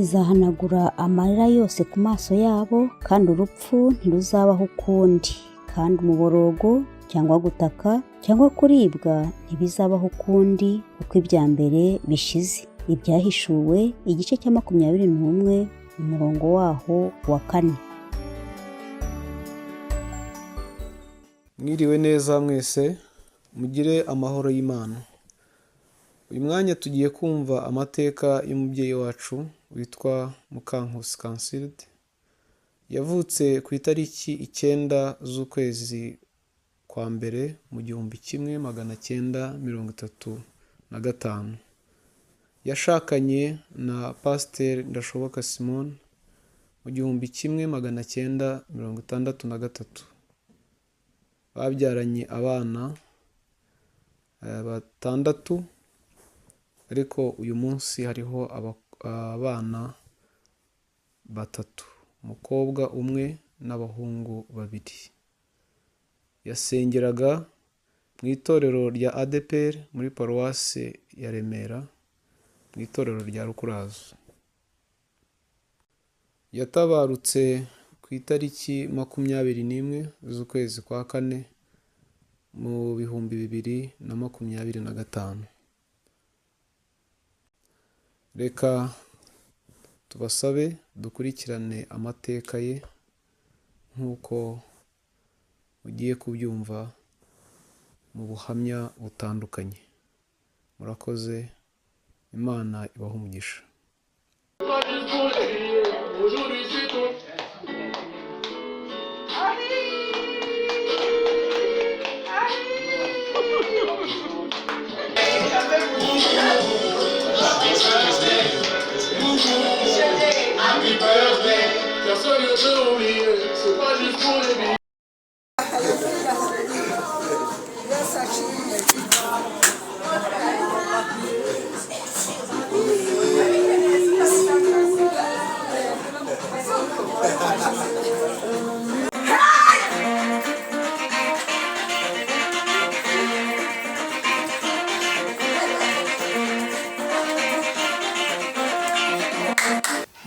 zizahanagura amarira yose ku maso yabo, kandi urupfu ntiruzabaho ukundi, kandi umuborogo cyangwa gutaka cyangwa kuribwa ntibizabaho ukundi uko ibya mbere bishize. Ibyahishuwe igice cya 21 umurongo waho wa 4. Mwiriwe neza mwese, mugire amahoro y'Imana. Uyu mwanya tugiye kumva amateka y'umubyeyi wacu witwa Mukankusi Cancilde. Yavutse ku itariki 9 z'ukwezi kwa mbere mu 1935. Yashakanye na Pasiteri Ndashoboka Simon mu 1963. Babyaranye abana 6, ariko uyu munsi hariho abana 3, umukobwa 1 n'abahungu 2. Yasengeraga mu itorero rya ADEPR muri paruwase ya Remera, mu itorero rya Rukurazo. Yatabarutse ku itariki 21 z'ukwezi kwa 4 mu 2025. Reka tubasabe dukurikirane amateka ye nk'uko ugiye kubyumva mu buhamya butandukanye. Murakoze, Imana ibahe umugisha.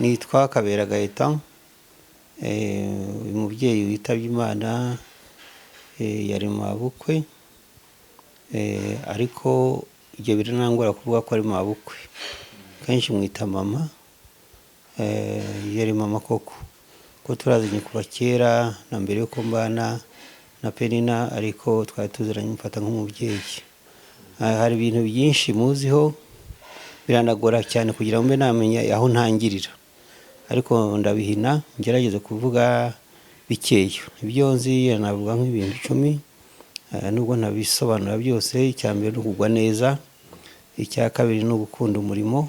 Nitwa Kabera Gaetan. Uyu mubyeyi witabye Imana yari mu mabukwe, ariko ibyo biranangora kuvuga ko ari mu mabukwe. Kenshi mwita mama, yari mama koko, ko turazanye kuva kera na mbere yuko mbana na Penina, ariko twari tuziranye mfata nk'umubyeyi. Hari ibintu byinshi muziho biranagora cyane kugira ngo mbe namenya aho ntangirira, ariko ndabihina ngerageze kuvuga bikeyo. Ibyo nzi navuga nk'ibintu 10, nubwo nabisobanura byose. Icya mbere ni ukugwa neza, icya kabiri ni ugukunda umurimo,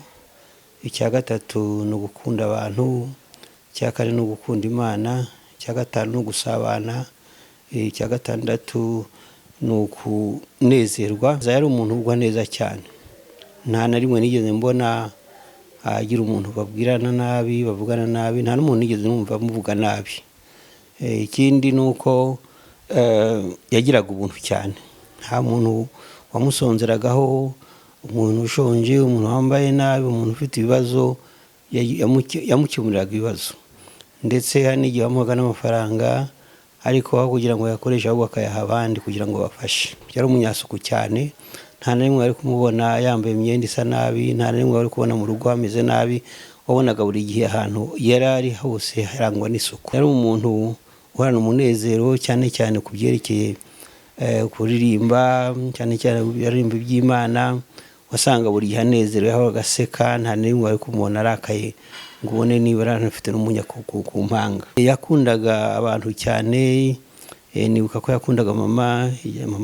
icya gatatu ni ugukunda abantu, icya kane ni ugukunda Imana, icya gatanu ni ugusabana, icya gatandatu ni ukunezerwa. Yari umuntu ugwa neza cyane, nta na rimwe nigeze mbona agira umuntu babwirana nabi, bavugana nabi, nta n'umuntu nigeze numva muvuga nabi. Ikindi ni uko yagiraga ubuntu cyane, nta muntu wamusonzeragaho, umuntu ushonje, umuntu wambaye nabi, umuntu ufite ibibazo yamukemuriraga ibibazo. Ndetse hari n'igihe bamuhaga n'amafaranga, ariko aho kugira ngo yakoreshe ahubwo akayaha abandi kugira ngo bafashe. Yari umunyasuku cyane, nta na rimwe wari kumubona yambaye imyenda isa nabi, nta na rimwe wari kubona mu rugo hameze nabi. Wabonaga buri gihe ahantu yari ari hose harangwa n'isuku. Yari umuntu uhorana umunezero, cyane cyane ku byerekeye kuririmba, cyane cyane aririmba iby'Imana. Wasanga buri gihe anezerewe, aho agaseka, nta na rimwe wari kumubona arakaye ngo ubone niba afite n'umunya ku mpanga. Yakundaga abantu cyane, nibuka ko yakundaga mama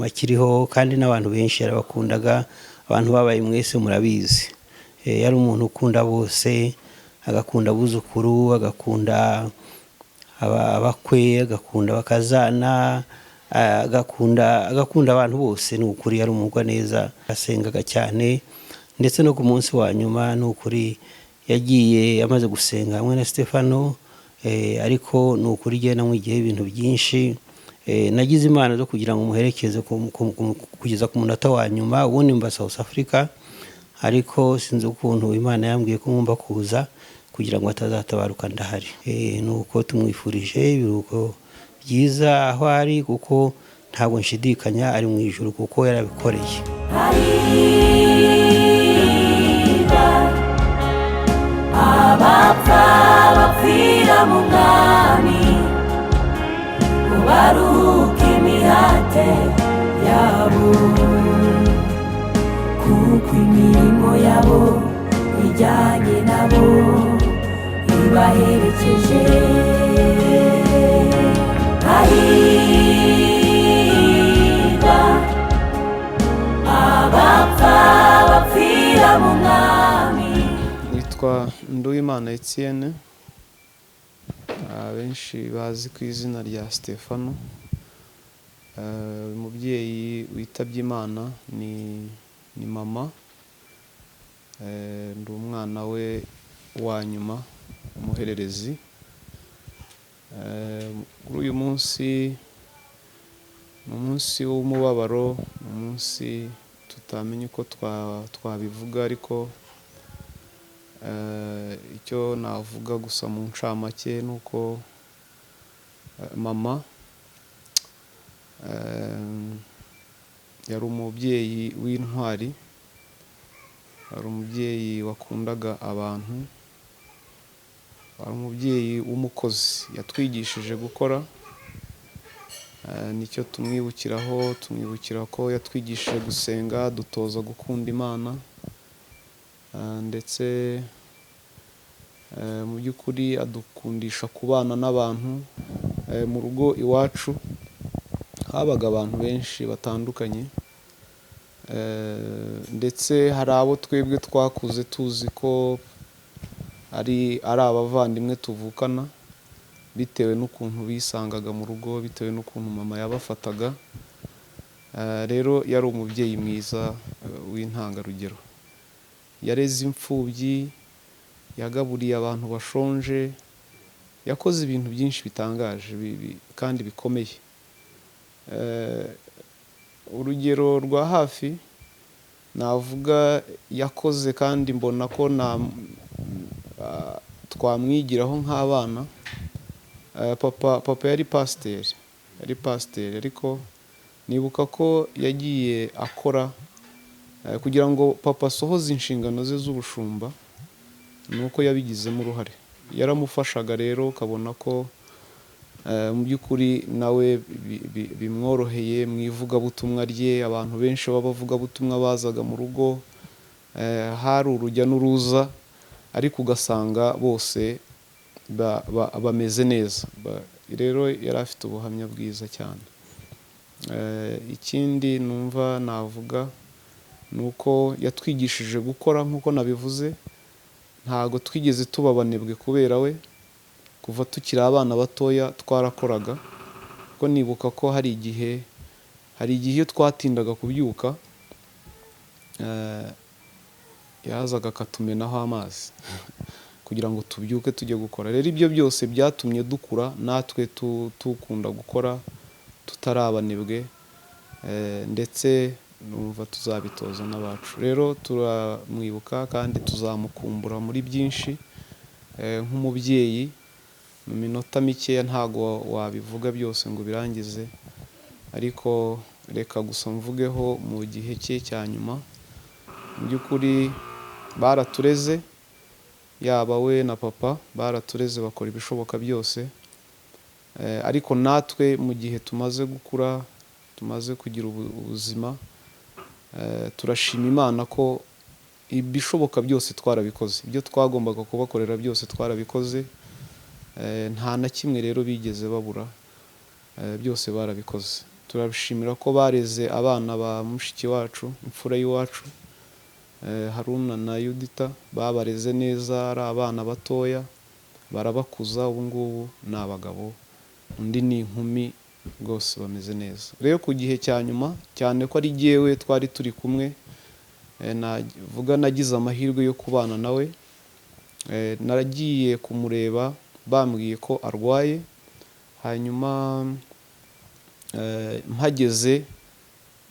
akiriho, kandi n'abantu benshi yarabakundaga. Abantu babaye mwese murabizi. Yari umuntu ukunda bose, agakunda abuzukuru, agakunda abakwe, agakunda bakazana, agakunda abantu bose. Ni ukuri yari umugwa neza, asengaga cyane. Ndetse no ku munsi wa nyuma ni ukuri yagiye amaze gusenga hamwe na Stefano, ariko ni ukuri igihe namwigiye ibintu byinshi. Nagize Imana zo kugira ngo muherekeze kugeza ku munota wa nyuma. Ubundi mba South Africa, ariko sinzi ukuntu Imana yambwiye ko ngomba kuza kugira ngo atazatabaruka ndahari. Nuko tumwifurije ibiruhuko byiza aho ari, kuko ntabwo nshidikanya ari mu ijuru kuko yarabikoreye. Abapfa bapfira mu mwami, baruhuka imihate yabo, kuko imirimo yabo ijyanye nabo ibaherekeje. Hahirwa abapfa bapfira mu mwami. Nitwa Nduwimana Etienne, abenshi bazi ku izina rya Stefano. Umubyeyi witabye Imana ni mama. Ndi umwana we wa nyuma, umuhererezi. Kuri uyu munsi ni umunsi w'umubabaro, umunsi tutamenya uko twabivuga, ariko icyo navuga gusa mu ncamake ni uko mama yari umubyeyi w'intwari, yari umubyeyi wakundaga abantu, yari umubyeyi w'umukozi, yatwigishije gukora. Nicyo tumwibukiraho, tumwibukira ko yatwigishije gusenga, dutoza gukunda Imana, ndetse mu by'ukuri adukundisha kubana n'abantu. Mu rugo iwacu habaga abantu benshi batandukanye, ndetse hari abo twebwe twakuze tuzi ko ari abavandimwe tuvukana, bitewe n'ukuntu bisangaga mu rugo, bitewe n'ukuntu mama yabafataga. Rero yari umubyeyi mwiza w'intangarugero. Yareze imfubyi, yagaburiye abantu bashonje, yakoze ibintu byinshi bitangaje kandi bikomeye. Urugero rwa hafi navuga yakoze kandi mbona ko twamwigiraho nk'abana. Papa yari pasiteri, ariko nibuka ko yagiye akora kugira ngo papa asohoze inshingano ze z'ubushumba, nuko yabigizemo uruhare. Yaramufashaga rero, ukabona ko mu by'ukuri nawe bimworoheye mu ivugabutumwa rye. Abantu benshi b'abavugabutumwa bazaga mu rugo, hari urujya n'uruza, ariko ugasanga bose bameze neza. Rero yari afite ubuhamya bwiza cyane. Ikindi numva navuga ni uko yatwigishije gukora nk'uko nabivuze. Ntago twigeze tuba abanebwe kubera we. Kuva tukiri abana batoya twarakoraga, kuko nibuka ko hari igihe iyo twatindaga kubyuka, yazaga akatumenaho amazi kugira ngo tubyuke tujye gukora. Rero ibyo byose byatumye dukura natwe tukunda gukora, tutari abanebwe, ndetse numva tuzabitoza n'abacu. Rero turamwibuka kandi tuzamukumbura muri byinshi. Nk'umubyeyi, mu minota mikeya ntago wabivuga byose ngo birangize, ariko reka gusa mvugeho mu gihe cye cya nyuma. Mu by'ukuri baratureze, yaba we na papa baratureze, bakora ibishoboka byose. Ariko natwe mu gihe tumaze gukura, tumaze kugira ubuzima, turashima Imana ko ibishoboka byose twarabikoze. Ibyo twagombaga kubakorera byose twarabikoze. Nta na kimwe rero bigeze babura, byose barabikoze. Turabishimira ko bareze abana ba mushiki wacu, imfura y'iwacu, Haruna na Yudita. Babareze neza, ari abana batoya, barabakuza. Ubu ngubu ni abagabo, undi ni inkumi, rwose bameze neza. Rero ku gihe cya nyuma, cyane ko ari jyewe twari turi kumwe, navuga nagize amahirwe yo kubana nawe. Naragiye kumureba, bambwiye ko arwaye. Hanyuma mpageze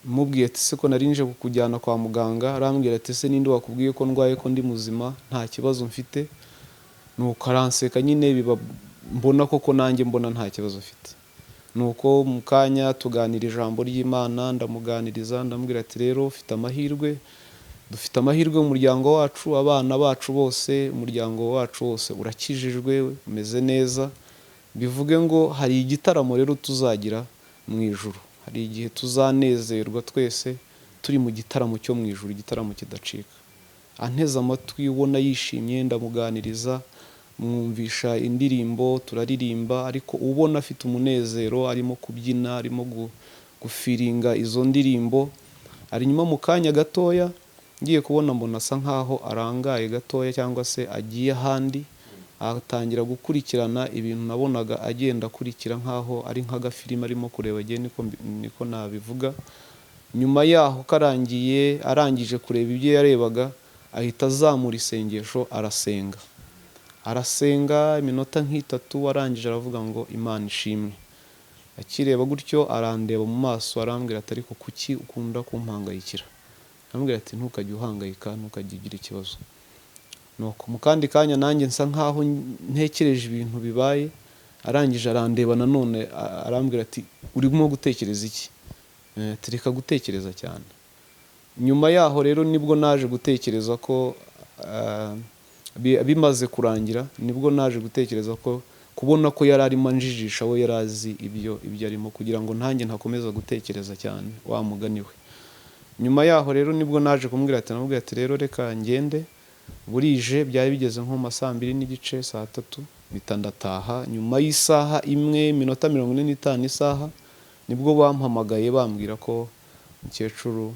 mubwiye ati se ko narinje kukujyana kwa muganga. Arambwira ati se ninde wakubwiye ko ndwaye, ko ndi muzima nta kibazo mfite. nuko aranseka nyine biba mbona koko nanjye mbona nta kibazo afite. Nuko mu kanya tuganira ijambo ry'Imana, ndamuganiriza ndamubwira ati rero ufite amahirwe, dufite amahirwe mu muryango wacu, abana bacu bose, umuryango wacu wose urakijijwe umeze neza, bivuge ngo hari igitaramo rero tuzagira mu ijuru, hari igihe tuzanezerwa twese turi mu gitaramo cyo mu ijuru, igitaramo kidacika. Anteze amatwi, ubona yishimye, ndamuganiriza, mwumvisha indirimbo turaririmba, ariko ubona afite umunezero, arimo kubyina, arimo gufiringa izo ndirimbo. Ari nyuma mu kanya gatoya ngiye kubona mbona asa nkaho arangaye gatoya cyangwa se agiye ahandi, atangira gukurikirana ibintu nabonaga agenda akurikira nkaho ari nk'agafilime arimo kureba, niko nabivuga. Nyuma yaho arangije kureba ibyo yarebaga, ahita azamura isengesho arasenga iminota nk'itatu, arangije aravuga ngo Imana ishimwe. Akireba gutyo arandeba mu maso arambwira ati ariko kuki ukunda kumpangayikira? Arambwira ati ntukajye uhangayika, ntukajye ugira ikibazo. Nuko mu kandi kanya nanjye nsa nkaho ntekereje ibintu bibaye, arangije arandeba nanone arambwira ati urimo gutekereza iki? Tereka gutekereza cyane. Nyuma yaho rero nibwo naje gutekereza ko bimaze kurangira, nibwo naje gutekereza ko kubona ko yari arimo anjijisha, we yari azi ibyo arimo, kugira ngo ntanjye ntakomeza gutekereza cyane wa mugani we. Nyuma yaho rero nibwo naje kumubwira ati rero reka ngende, burije byari bigeze nko mu saa 2:30 saa 3 mpita ndataha. Nyuma y'isaha imwe minota 45 isaha nibwo bampamagaye bambwira ko mukecuru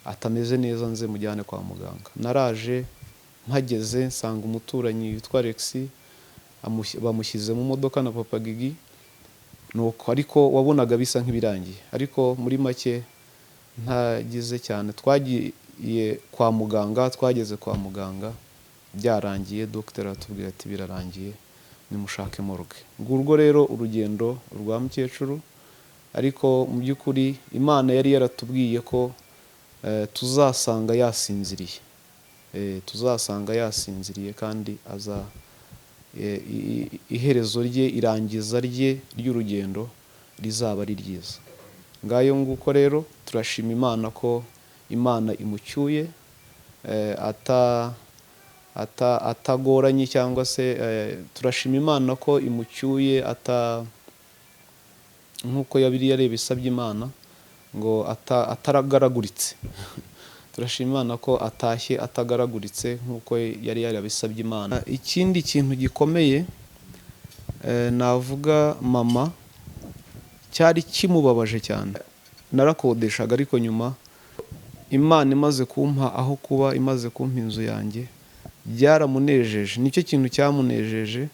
atameze neza, nze mujyane kwa muganga. Naraje, mpageze nsanga umuturanyi witwa Alex bamushyize mu modoka na Papa Gigi, nuko ariko wabonaga bisa nk'ibirangiye, ariko muri make ntagize cyane. Twagiye kwa muganga, twageze kwa muganga byarangiye, dogiteri atubwira ati birarangiye, nimushake morgue. Ngurwo rero urugendo rwa mukecuru, ariko mu by'ukuri Imana yari yaratubwiye ko tuzasanga yasinziriye, kandi iherezo rye, irangiza rye ry'urugendo rizaba ari ryiza. Ngayo nguko rero turashima Imana ko Imana imucyuye, atagoranye, cyangwa se turashima Imana ko imucyuye nk'uko yabiri yareba isabye Imana ngo ataragaraguritse. Turashima Imana ko atashye atagaraguritse nk'uko yari yarabisabye Imana. Ikindi kintu gikomeye navuga, mama cyari kimubabaje cyane. Narakodeshaga, ariko nyuma Imana imaze kumpa aho kuba, imaze kumpa inzu yanjye, byaramunejeje. Nicyo kintu cyamunejeje.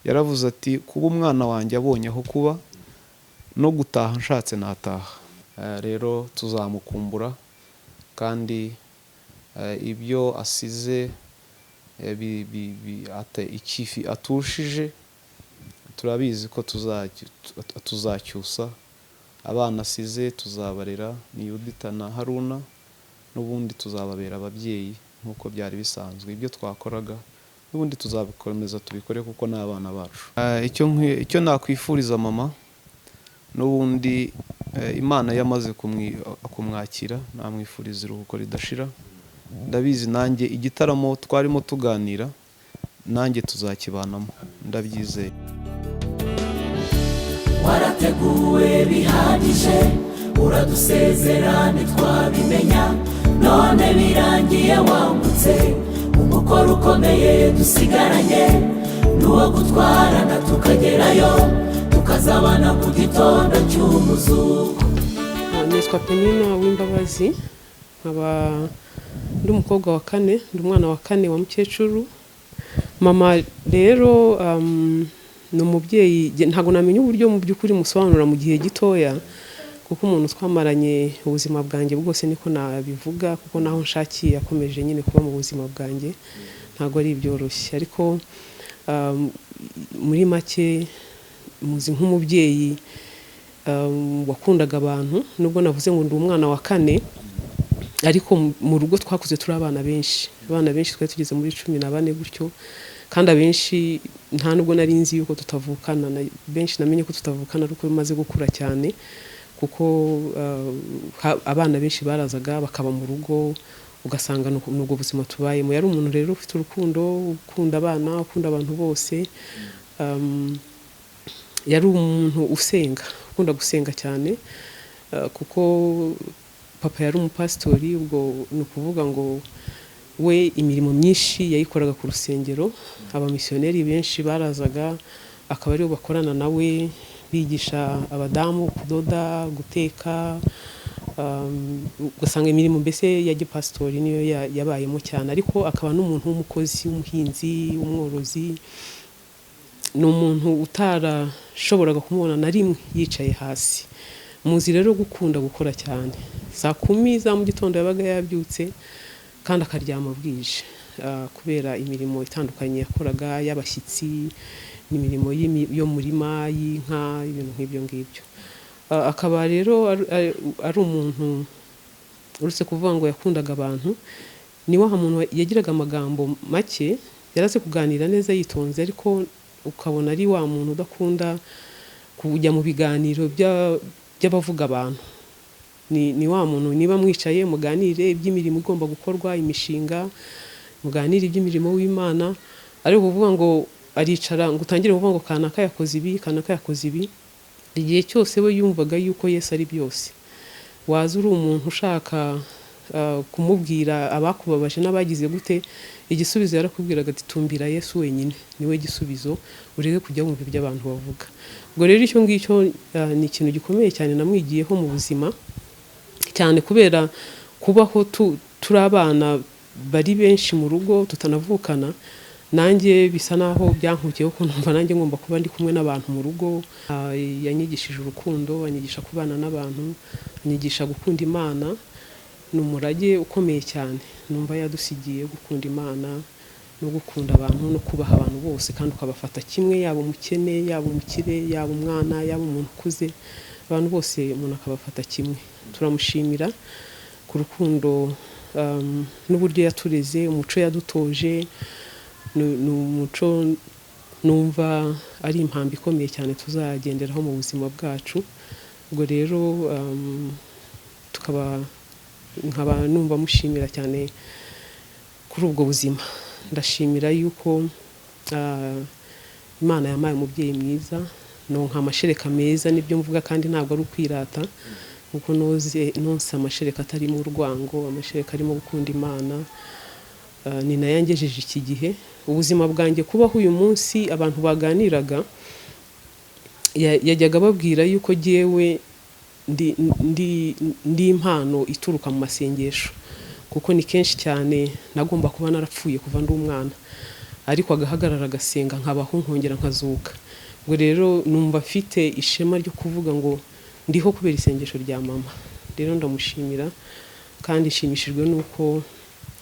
Yaravuze ati kuba umwana wanjye abonye aho kuba, no gutaha nshatse nataha. Rero tuzamukumbura, kandi ibyo asize ikifi atushije turabizi ko tuzacyusa. Abana asize tuzabarera, ni Yudita na Haruna, n'ubundi tuzababera ababyeyi nk'uko byari bisanzwe. Ibyo twakoraga n'ubundi tuzabikomeza tubikore, kuko ni abana bacu. Icyo nakwifuriza mama, n'ubundi Imana yamaze kumwakira, namwifuriza iruhuko ridashira. Ndabizi nanjye igitaramo twarimo tuganira, nanjye tuzakibanamo, ndabyizeye. Warateguwe bihagije, uradusezera ntitwabimenya, none birangiye wambutse. Umukoro ukomeye dusigaranye n'uwo gutwarana tukagerayo, tukazabana ku gitondo cy'umuzuko. Nitwa Penina Uwimbabazi, nkaba ndi umukobwa wa 4, ndi umwana wa 4 wa mukecuru. Mama rero ni umubyeyi, ntago namenye uburyo mu by'ukuri musobanura mu gihe gitoya, kuko umuntu twamaranye ubuzima bwanjye bwose, niko nabivuga, kuko naho nshakiye akomeje nyine kuba mu buzima bwanjye, ntago ari ibyoroshye. Ariko muri make muzi nk'umubyeyi wakundaga abantu, nubwo navuze ngo ndi umwana wa 4, ariko mu rugo twakuze turi abana benshi twari tugeze muri 14 gutyo. kandi abenshi nta nubwo nari nzi yuko tutavukana, benshi namenye ko tutavukana ariko bimaze gukura cyane, kuko abana benshi barazaga bakaba mu rugo ugasanga nubwo buzima tubayemo. Yari umuntu rero ufite urukundo, ukunda abana, ukunda abantu bose. Yari umuntu ukunda gusenga cyane, kuko papa yari umupasitori. Ubwo ni ukuvuga ngo we imirimo myinshi yayikoraga ku rusengero. Abamisiyoneri benshi barazaga akaba aribo bakorana nawe, bigisha abadamu kudoda, guteka, ugasanga imirimo mbese ya gipasitori niyo yabayemo cyane. Ariko akaba n'umuntu w'umukozi, w'umuhinzi, w'umworozi. Ni umuntu utarashoboraga kumubona na rimwe yicaye hasi. Muzi rero gukunda gukora cyane. Saa 10 za mu gitondo yabaga yabyutse kandi akaryama bwije, kubera imirimo itandukanye yakoraga y'abashyitsi, n'imirimo yo murima y'inka, ibintu nk'ibyo ngibyo. Akaba rero ari umuntu uretse kuvuga ngo yakundaga abantu, ni wa muntu yagiraga amagambo make, yaraze kuganira neza yitonze, ariko ukabona ari wa muntu udakunda kujya mu biganiro by'abavuga abantu. Ni wa muntu niba mwicaye muganire iby'imirimo igomba gukorwa, imishinga, muganire iby'imirimo w'Imana, ariko kuvuga ngo aricara ngo utangire kuvuga ngo kanaka yakoze ibi, kanaka yakoze ibi. Igihe cyose we yumvaga yuko Yesu ari byose. Waza uri umuntu ushaka kumubwira abakubabaje n'abagize gute, igisubizo yarakubwiraga ati tumbira Yesu wenyine, niwe gisubizo, ureke kujya wumva ibyo abantu bavuga. Ubwo rero icyo ngicyo ni ikintu gikomeye cyane namwigiyeho mu buzima, cyane kubera kubaho turi abana bari benshi mu rugo tutanavukana. Nanjye bisa naho byankukiyeho ko numva nanjye ngomba kuba ndi kumwe n'abantu mu rugo. Yanyigishije urukundo, anyigisha kubana n'abantu, anyigisha gukunda Imana. Ni umurage ukomeye cyane numva yadusigiye, gukunda Imana no gukunda abantu no kubaha abantu bose, kandi ukabafata kimwe, yaba umukene, yaba umukire, yaba umwana, yaba umuntu ukuze, abantu bose umuntu akabafata kimwe. Turamushimira ku rukundo n'uburyo yatureze, umuco yadutoje. Ni umuco numva ari impamvu ikomeye cyane tuzagenderaho mu buzima bwacu. Ubwo rero nkaba numva mushimira cyane kuri ubwo buzima. Ndashimira yuko Imana yampaye umubyeyi mwiza, nonka amashereka meza, nibyo mvuga, kandi ntabwo ari ukwirata, kuko nonse amashereka atarimo urwango, amashereka arimo gukunda Imana. Ni nayo yangejeje iki gihe. Ubuzima bwanjye kubaho uyu munsi, abantu baganiraga yajyaga babwira yuko jyewe ndi impano ituruka mu masengesho, kuko ni kenshi cyane nagomba kuba narapfuye kuva ndi umwana, ariko agahagarara agasenga, nkabaho, nkongera nkazuka. Ubwo rero numva mfite ishema ryo kuvuga ngo ndiho kubera isengesho rya mama. Rero ndamushimira kandi nshimishijwe nuko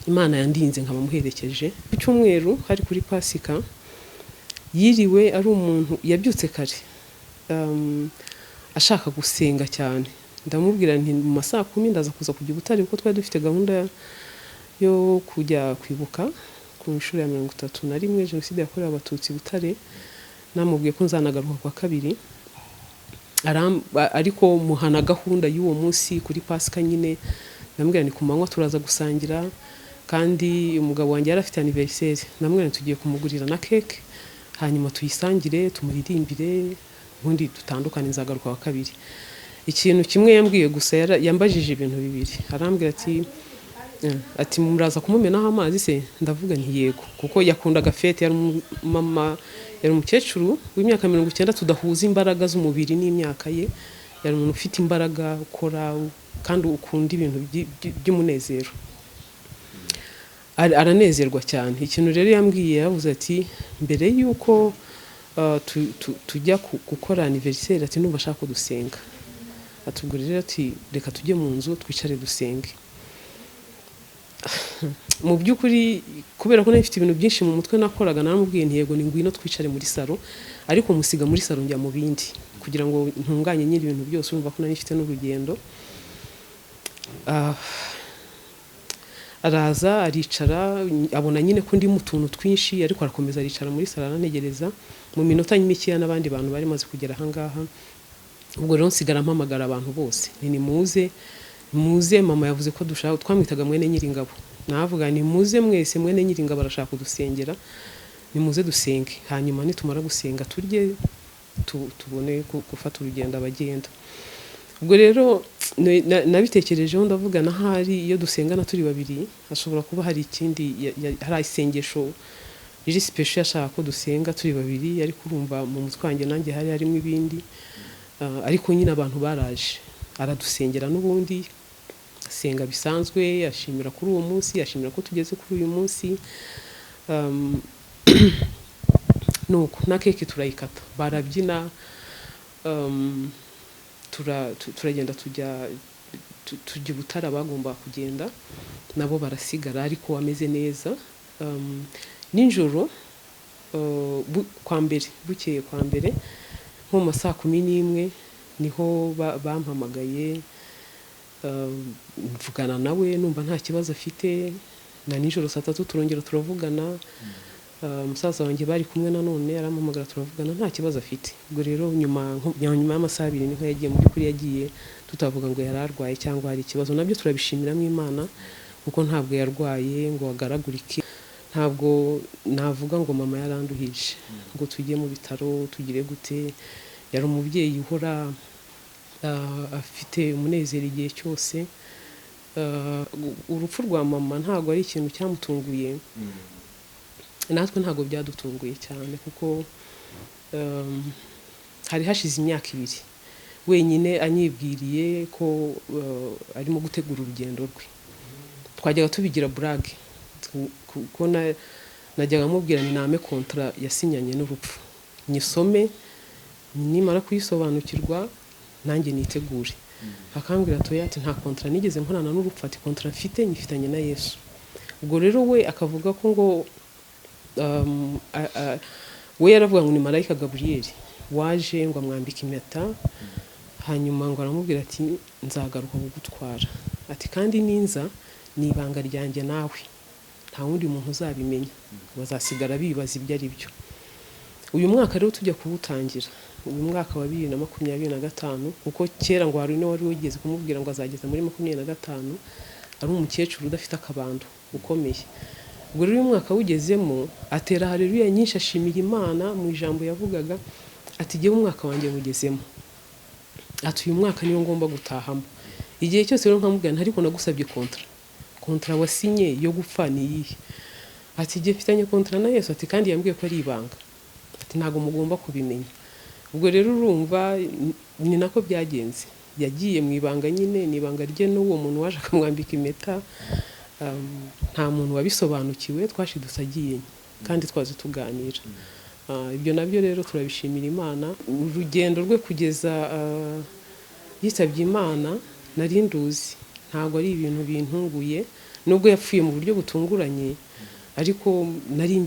Imana yandinze nkaba muherekeje. Ku cyumweru hari kuri Pasika, yiriwe ari umuntu yabyutse kare, ashaka gusenga cyane. Ndamubwira nti mu masaa 10 ndaza kuza kujya Butare, kuko twari dufite gahunda yo kujya kwibuka ku nshuro ya 31 Jenoside yakorewe Abatutsi Butare. Namubwiye ko nzanagaruka kwa kabiri, ariko muhana gahunda y'uwo munsi kuri Pasika nyine. Ndamubwira ni ku manywa turaza gusangira, kandi umugabo wanjye yari afite anniversaire. Ndamubwira tugiye kumugurira na cake, hanyuma tuyisangire, tumuririmbire, ubundi dutandukane, nzagaruka kwa kabiri. Ikintu kimwe yambwiye gusa, yambajije ibintu bibiri. Arambwira ati muraza kumumenaho amazi se? Ndavuga nti yego, kuko yakundaga fete. Yari umukecuru w'imyaka 90, tudahuza imbaraga z'umubiri n'imyaka ye. Yari umuntu ufite imbaraga, ukora kandi ukunda ibintu by'umunezero. Aranezerwa cyane. Ikintu rero yambwiye, yavuze ati mbere yuko tujya gukora anniversaire, ati numva ashaka ko dusenga. Atubwira ati reka tujye mu nzu twicare dusenge. Mu by'ukuri kubera ko nafite ibintu byinshi mu mutwe nakoraga, naramubwiye nti yego, ni ngwino twicare muri salo, ariko musiga muri salo njya mu bindi, kugira ngo ntunganye nyiri ibintu byose, umva ko nari mfite n'urugendo. araza aricara abona nyine ko ndi mu tuntu twinshi ariko arakomeza aricara muri sala arantegereza mu minota mikeya n'abandi bantu bari maze kugera ahangaha. Ubwo rero nsigara mpamagara abantu bose ni muze mama yavuze ko dushaka, twamwitaga mwene Nyiringabo, navuga ni muze mwese mwene Nyiringabo arashaka kudusengera, ni muze dusenge, hanyuma nitumara gusenga turye tubone gufata urugendo abagenda. Ubwo rero nabitekerejeho ndavuga nahari iyo dusengana turi babiri hashobora kuba hari ikindi hari isengesho riri special yashaka ko dusenga turi babiri, ariko urumva mu mutwe wanjye nanjye hari harimo ibindi. Ariko nyine abantu baraje aradusengera n'ubundi asenga bisanzwe, ashimira kuri uwo munsi, ashimira ko tugeze kuri uyu munsi. Nuko na keke turayikata, barabyina, turagenda tujya Butare bagomba kugenda nabo barasigara ariko ameze neza. Ninjoro kwa mbere bukeye kwa mbere nko mu saa 11 niho bampamagaye, mvugana nawe numva nta kibazo afite, na nijoro saa 3 turongera turavugana. Musaza wanjye bari kumwe nanone arampamagara turavugana nta kibazo afite. Ubwo rero nyuma y'amasaha 2 niho yagiye, mu by'ukuri yagiye tutavuga ngo yararwaye cyangwa hari ikibazo. Nabyo turabishimiramo Imana kuko ntabwo yarwaye ngo agaragurike, ntabwo navuga ngo mama yaranduhije ngo tujye mu bitaro tugire gute. Yari umubyeyi uhora afite umunezero igihe cyose. Urupfu rwa mama ntabwo ari ikintu cyamutunguye, natwe ntabwo byadutunguye cyane kuko hari hashize imyaka 2 wenyine anyibwiriye ko arimo gutegura urugendo rwe. Twajyaga tubigira brag kuko najyaga mubwira ni name kontra yasinyanye n'urupfu, nyisome nimara kuyisobanukirwa nanjye nitegure. Akambwira toya ati nta kontra nigeze nkorana n'urupfu, ati kontra mfite nyifitanye na Yesu. Ubwo rero we akavuga ko ngo we yaravuga ngo ni marayika Gabriel waje ngo amwambika impeta, hanyuma ngo aramubwira ati nzagaruka kugutwara, ati kandi ninza ni ibanga ryanjye nawe, nta wundi muntu uzabimenya, bazasigara bibaza ibyo ari byo. Uyu mwaka rero tujya kuwutangira, uyu mwaka wa 2025 kuko kera ngo hari wari wigeze kumubwira ngo azageza muri 2025, ari umukecuru udafite akabando ukomeye. Ubwo rero uyu mwaka wugezemo atera haleluya nyinshi, ashimira Imana mu ijambo yavugaga ati giye umwaka wanjye mugezemo, ati uyu mwaka niyo ngomba gutahamo. Igihe cyose rero nkamubwira ariko nagusabye kontra wasinye yo gupfa ni yihe, ati giye mfitanye kontra na Yesu, ati kandi yambwiye ko ari ibanga, ati ntago mugomba kubimenya. Ubwo rero urumva ni nako byagenze, yagiye mu ibanga nyine, ni ibanga rye n'uwo muntu waje akamwambika impeta. Nta muntu wabisobanukiwe, twashidutse agiye kandi twaze tuganira. Ibyo nabyo rero turabishimira Imana. Urugendo rwe kugeza yitabye Imana nari nduzi, ntago ari ibintu bintunguye, nubwo yapfuye mu buryo butunguranye ariko nari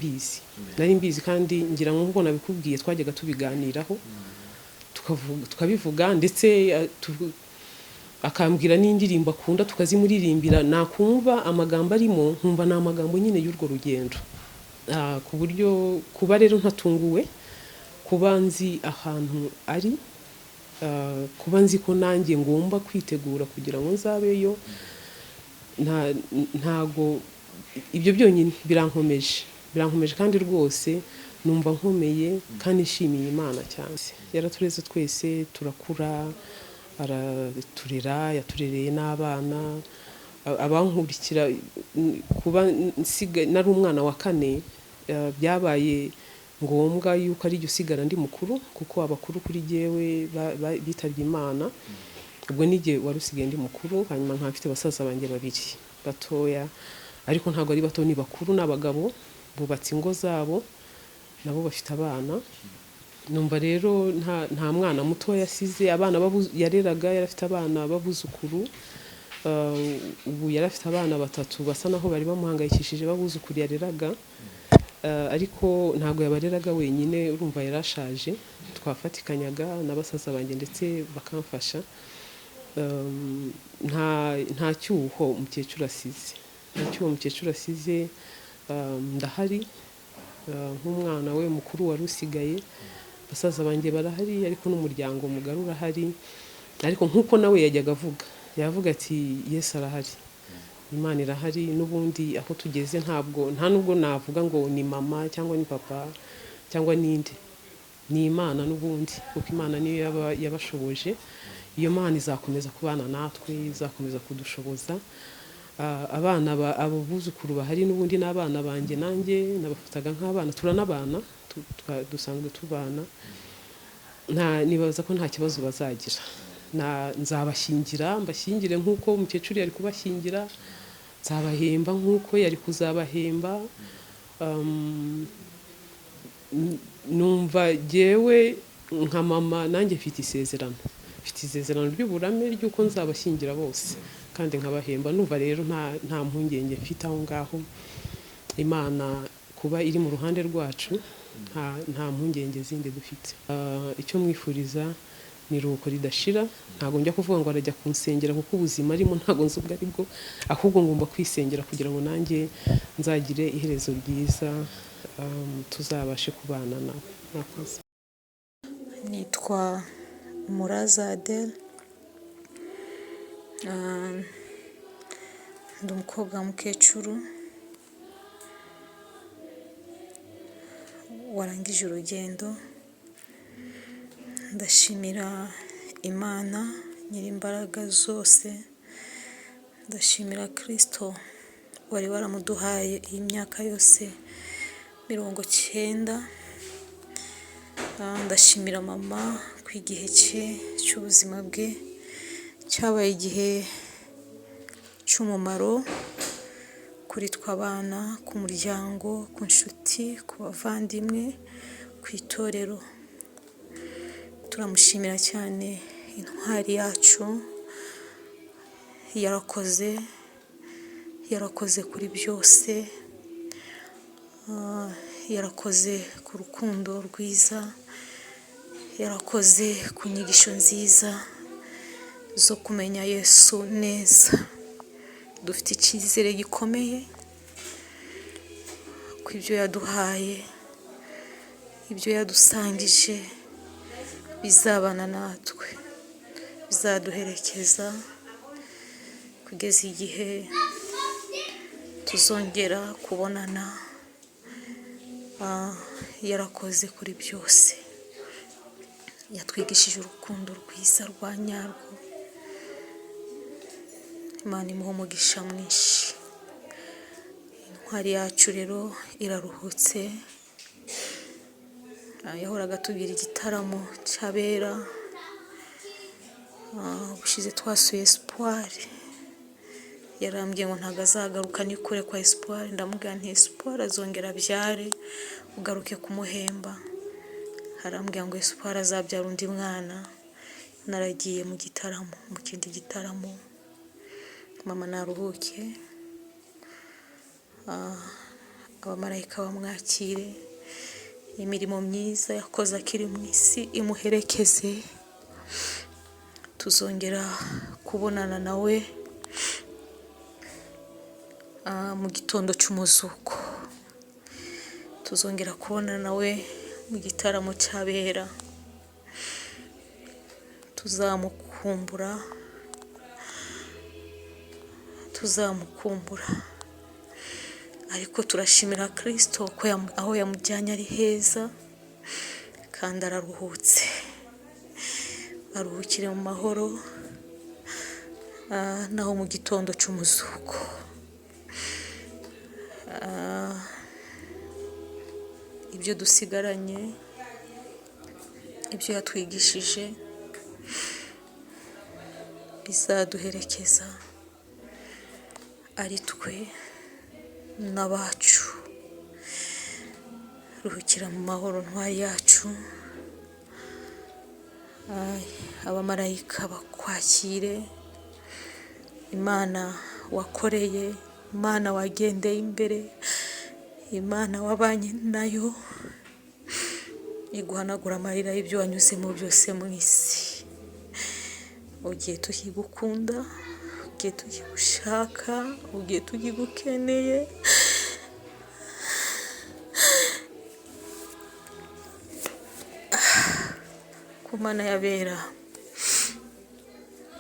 mbizi kandi ngira ngo nabikubwiye twajyaga tubiganiraho tukabivuga, ndetse akambwira n'indirimbo akunda tukazimuririmbira, nakumva amagambo arimo nkumva na amagambo nyine y'urwo rugendo. Ku buryo kuba rero ntatunguwe, kuba nzi ahantu ari, kuba nzi ko nanjye ngomba kwitegura kugira ngo nzabeyo, ntago ibyo byonyine birankomeje kandi rwose numva nkomeye kandi nshimiye Imana cyane. Yaratureze twese turakura, araturera, yaturereye n'abana, abankurikira. Kuba nari umwana wa 4 byabaye ngombwa yuko ari jye usigara ndi mukuru, kuko abakuru kuri jewe bitabye Imana. Ubwo nige warusigaye ndi mukuru, hanyuma nkafite basaza banjye 2 batoya, ariko ntago ari bato, ni bakuru n'abagabo bubatse ingo zabo nabo bafite abana. Numva rero nta mwana muto yasize, abana yareraga, yarafite abana babuzukuru. Ubu yarafite abana 3 basa naho bari bamuhangayikishije babuzukuru yareraga, ariko ntago yabareraga wenyine, urumva yarashaje. Twafatikanyaga n'abasaza banjye ndetse bakamfasha. Nta cyuho umukecuru asize, icyo uwo mukecuru asize ndahari nk'umwana we mukuru wari usigaye, basaza banjye barahari ariko n'umuryango mugari urahari, ariko nk'uko nawe yajyaga yavuga ati Yesu arahari, Imana irahari, n'ubundi aho tugeze nta nubwo navuga ngo ni mama cyangwa ni papa cyangwa ninde, ni Imana n'ubundi, kuko Imana niyo yabashoboje. Iyo Mana izakomeza kubana natwe, izakomeza kudushoboza. Abana abo buzukuru bahari n'ubundi n'abana banjye, nanjye nabafataga nk'abana, turanabana, dusanzwe tubana. Nibaza ko nta kibazo bazagira. Nzabashyingira, mbashyingire nk'uko umukecuru yari kubashyingira, nzabahemba nk'uko yari kuzabahemba. Numva jyewe nka mama nanjye mfite isezerano ry'uburame ry'uko nzabashyingira bose kandi nkabahemba. Numva rero nta mpungenge mfite aho ngaho. Imana kuba iri mu ruhande rwacu, nta mpungenge zindi dufite. Icyo mwifuriza ni iruhuko ridashira. Ntabwo njya kuvuga ngo arajya kunsengera kuko ubuzima arimo ntabwo nzi ubwo aribwo, ahubwo ngomba kwisengera kugira ngo nanjye nzagire iherezo ryiza, tuzabashe kubana nawe. Murakoze. Nitwa Umuraza Adele, ndi umukobwa w'umukecuru warangije urugendo. Ndashimira Imana nyir'imbaraga zose, ndashimira Kristo wari waramuduhaye iyi myaka yose 90. Ndashimira mama ku igihe cye cy'ubuzima bwe cyabaye igihe cy'umumaro kuri tw'abana, ku muryango, ku nshuti, ku bavandimwe, ku itorero. Turamushimira cyane, intwari yacu. Yarakoze kuri byose, yarakoze ku rukundo rwiza, yarakoze ku nyigisho nziza zo kumenya Yesu neza. Dufite icyizere gikomeye ko ibyo yaduhaye, ibyo yadusangije bizabana natwe, bizaduherekeza kugeza igihe tuzongera kubonana. Yarakoze kuri byose, yatwigishije urukundo rwiza rwa nyarwo. Imana imuha umugisha mwinshi. Intwari yacu rero iraruhutse. Yahoraga tubwira igitaramo cyabera. Ubushize twasuye Espoir, yarambwiye ngo ntago azagaruka nikure kwa Espoir. Ndamubwira nti Espoir azongera abyare ugaruke kumuhemba. Harambwira ngo Espoir azabyara undi mwana. Naragiye mu gitaramo, mu kindi gitaramo. Mama naruhuke, abamarayika bamwakire, imirimo myiza yakoze akiri mu isi imuherekeze. Tuzongera kubonana nawe mu gitondo cy'umuzuko. Tuzongera kubonana nawe mu gitaramo cyabera. Tuzamukumbura, ariko turashimira Kristo ko aho yamujyanye ari heza kandi araruhutse. Aruhukire mu mahoro, naho mu gitondo cy'umuzuko. Ibyo dusigaranye, ibyo yatwigishije bizaduherekeza ari twe n'abacu. Ruhukira mu mahoro ntwari yacu. Abamarayika bakwakire. Imana wakoreye, Imana wagendeye imbere, Imana wabanye nayo, iguhanagura amarira y'ibyo wanyuzemo byose mu isi. Ugiye tukigukunda igihe tugigushaka, igihe tugigukeneye. Ku Mana yabera,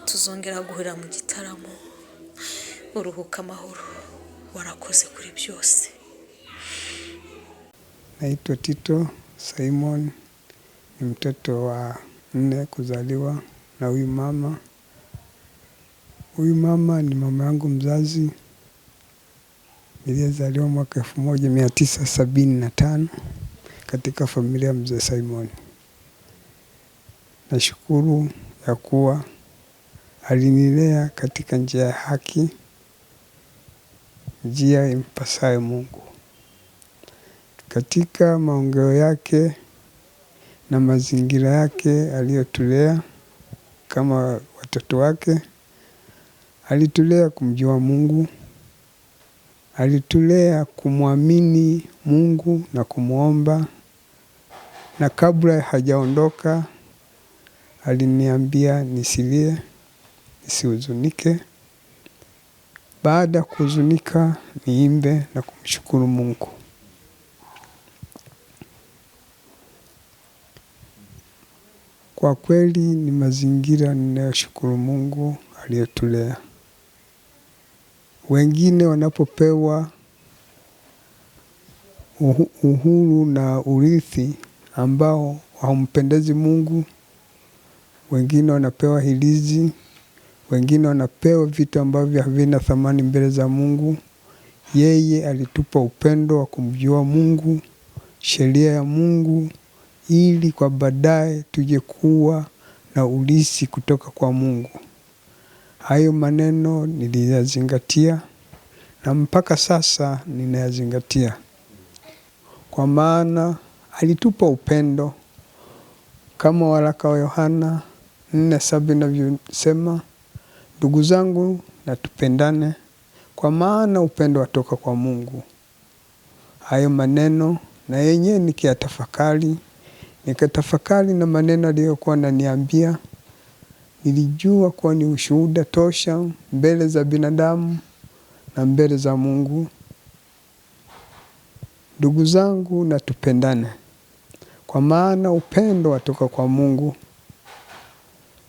tuzongera guhurira mu gitaramo. Uruhuka amahoro, warakoze kuri byose. Naitwa Tito Simon, ni mtoto wa 4 kuzaliwa na huyu mama. Huyu mama ni mama yangu mzazi. Nilizaliwa mwaka 1975 katika familia mzee Simon. Nashukuru ya kuwa alinilea katika njia ya haki, njia impasayo Mungu. Katika maongeo yake na mazingira yake aliyotulea kama watoto wake, alitulea kumjua Mungu, alitulea kumwamini Mungu na kumuomba, na kabla hajaondoka aliniambia nisilie, nisihuzunike. Baada kuhuzunika niimbe na kumshukuru Mungu. Kwa kweli ni mazingira ninayoshukuru Mungu aliyotulea. Wengine wanapopewa uhuru na urithi ambao haumpendezi Mungu, wengine wanapewa hilizi, wengine wanapewa vitu ambavyo havina thamani mbele za Mungu. Yeye alitupa upendo wa kumjua Mungu, sheria ya Mungu, ili kwa baadaye tuje kuwa na urithi kutoka kwa Mungu. Hayo maneno niliyazingatia na mpaka sasa ninayazingatia. Kwa maana alitupa upendo kama waraka wa Yohana 4:7 inavyosema, ndugu zangu na tupendane kwa maana upendo watoka kwa Mungu. Hayo maneno na yenyewe nikatafakari na maneno aliyokuwa ananiambia, nilijua kuwa ni ushuhuda tosha mbele za binadamu na mbele za Mungu. Ndugu zangu na tupendane kwa maana upendo watoka kwa Mungu.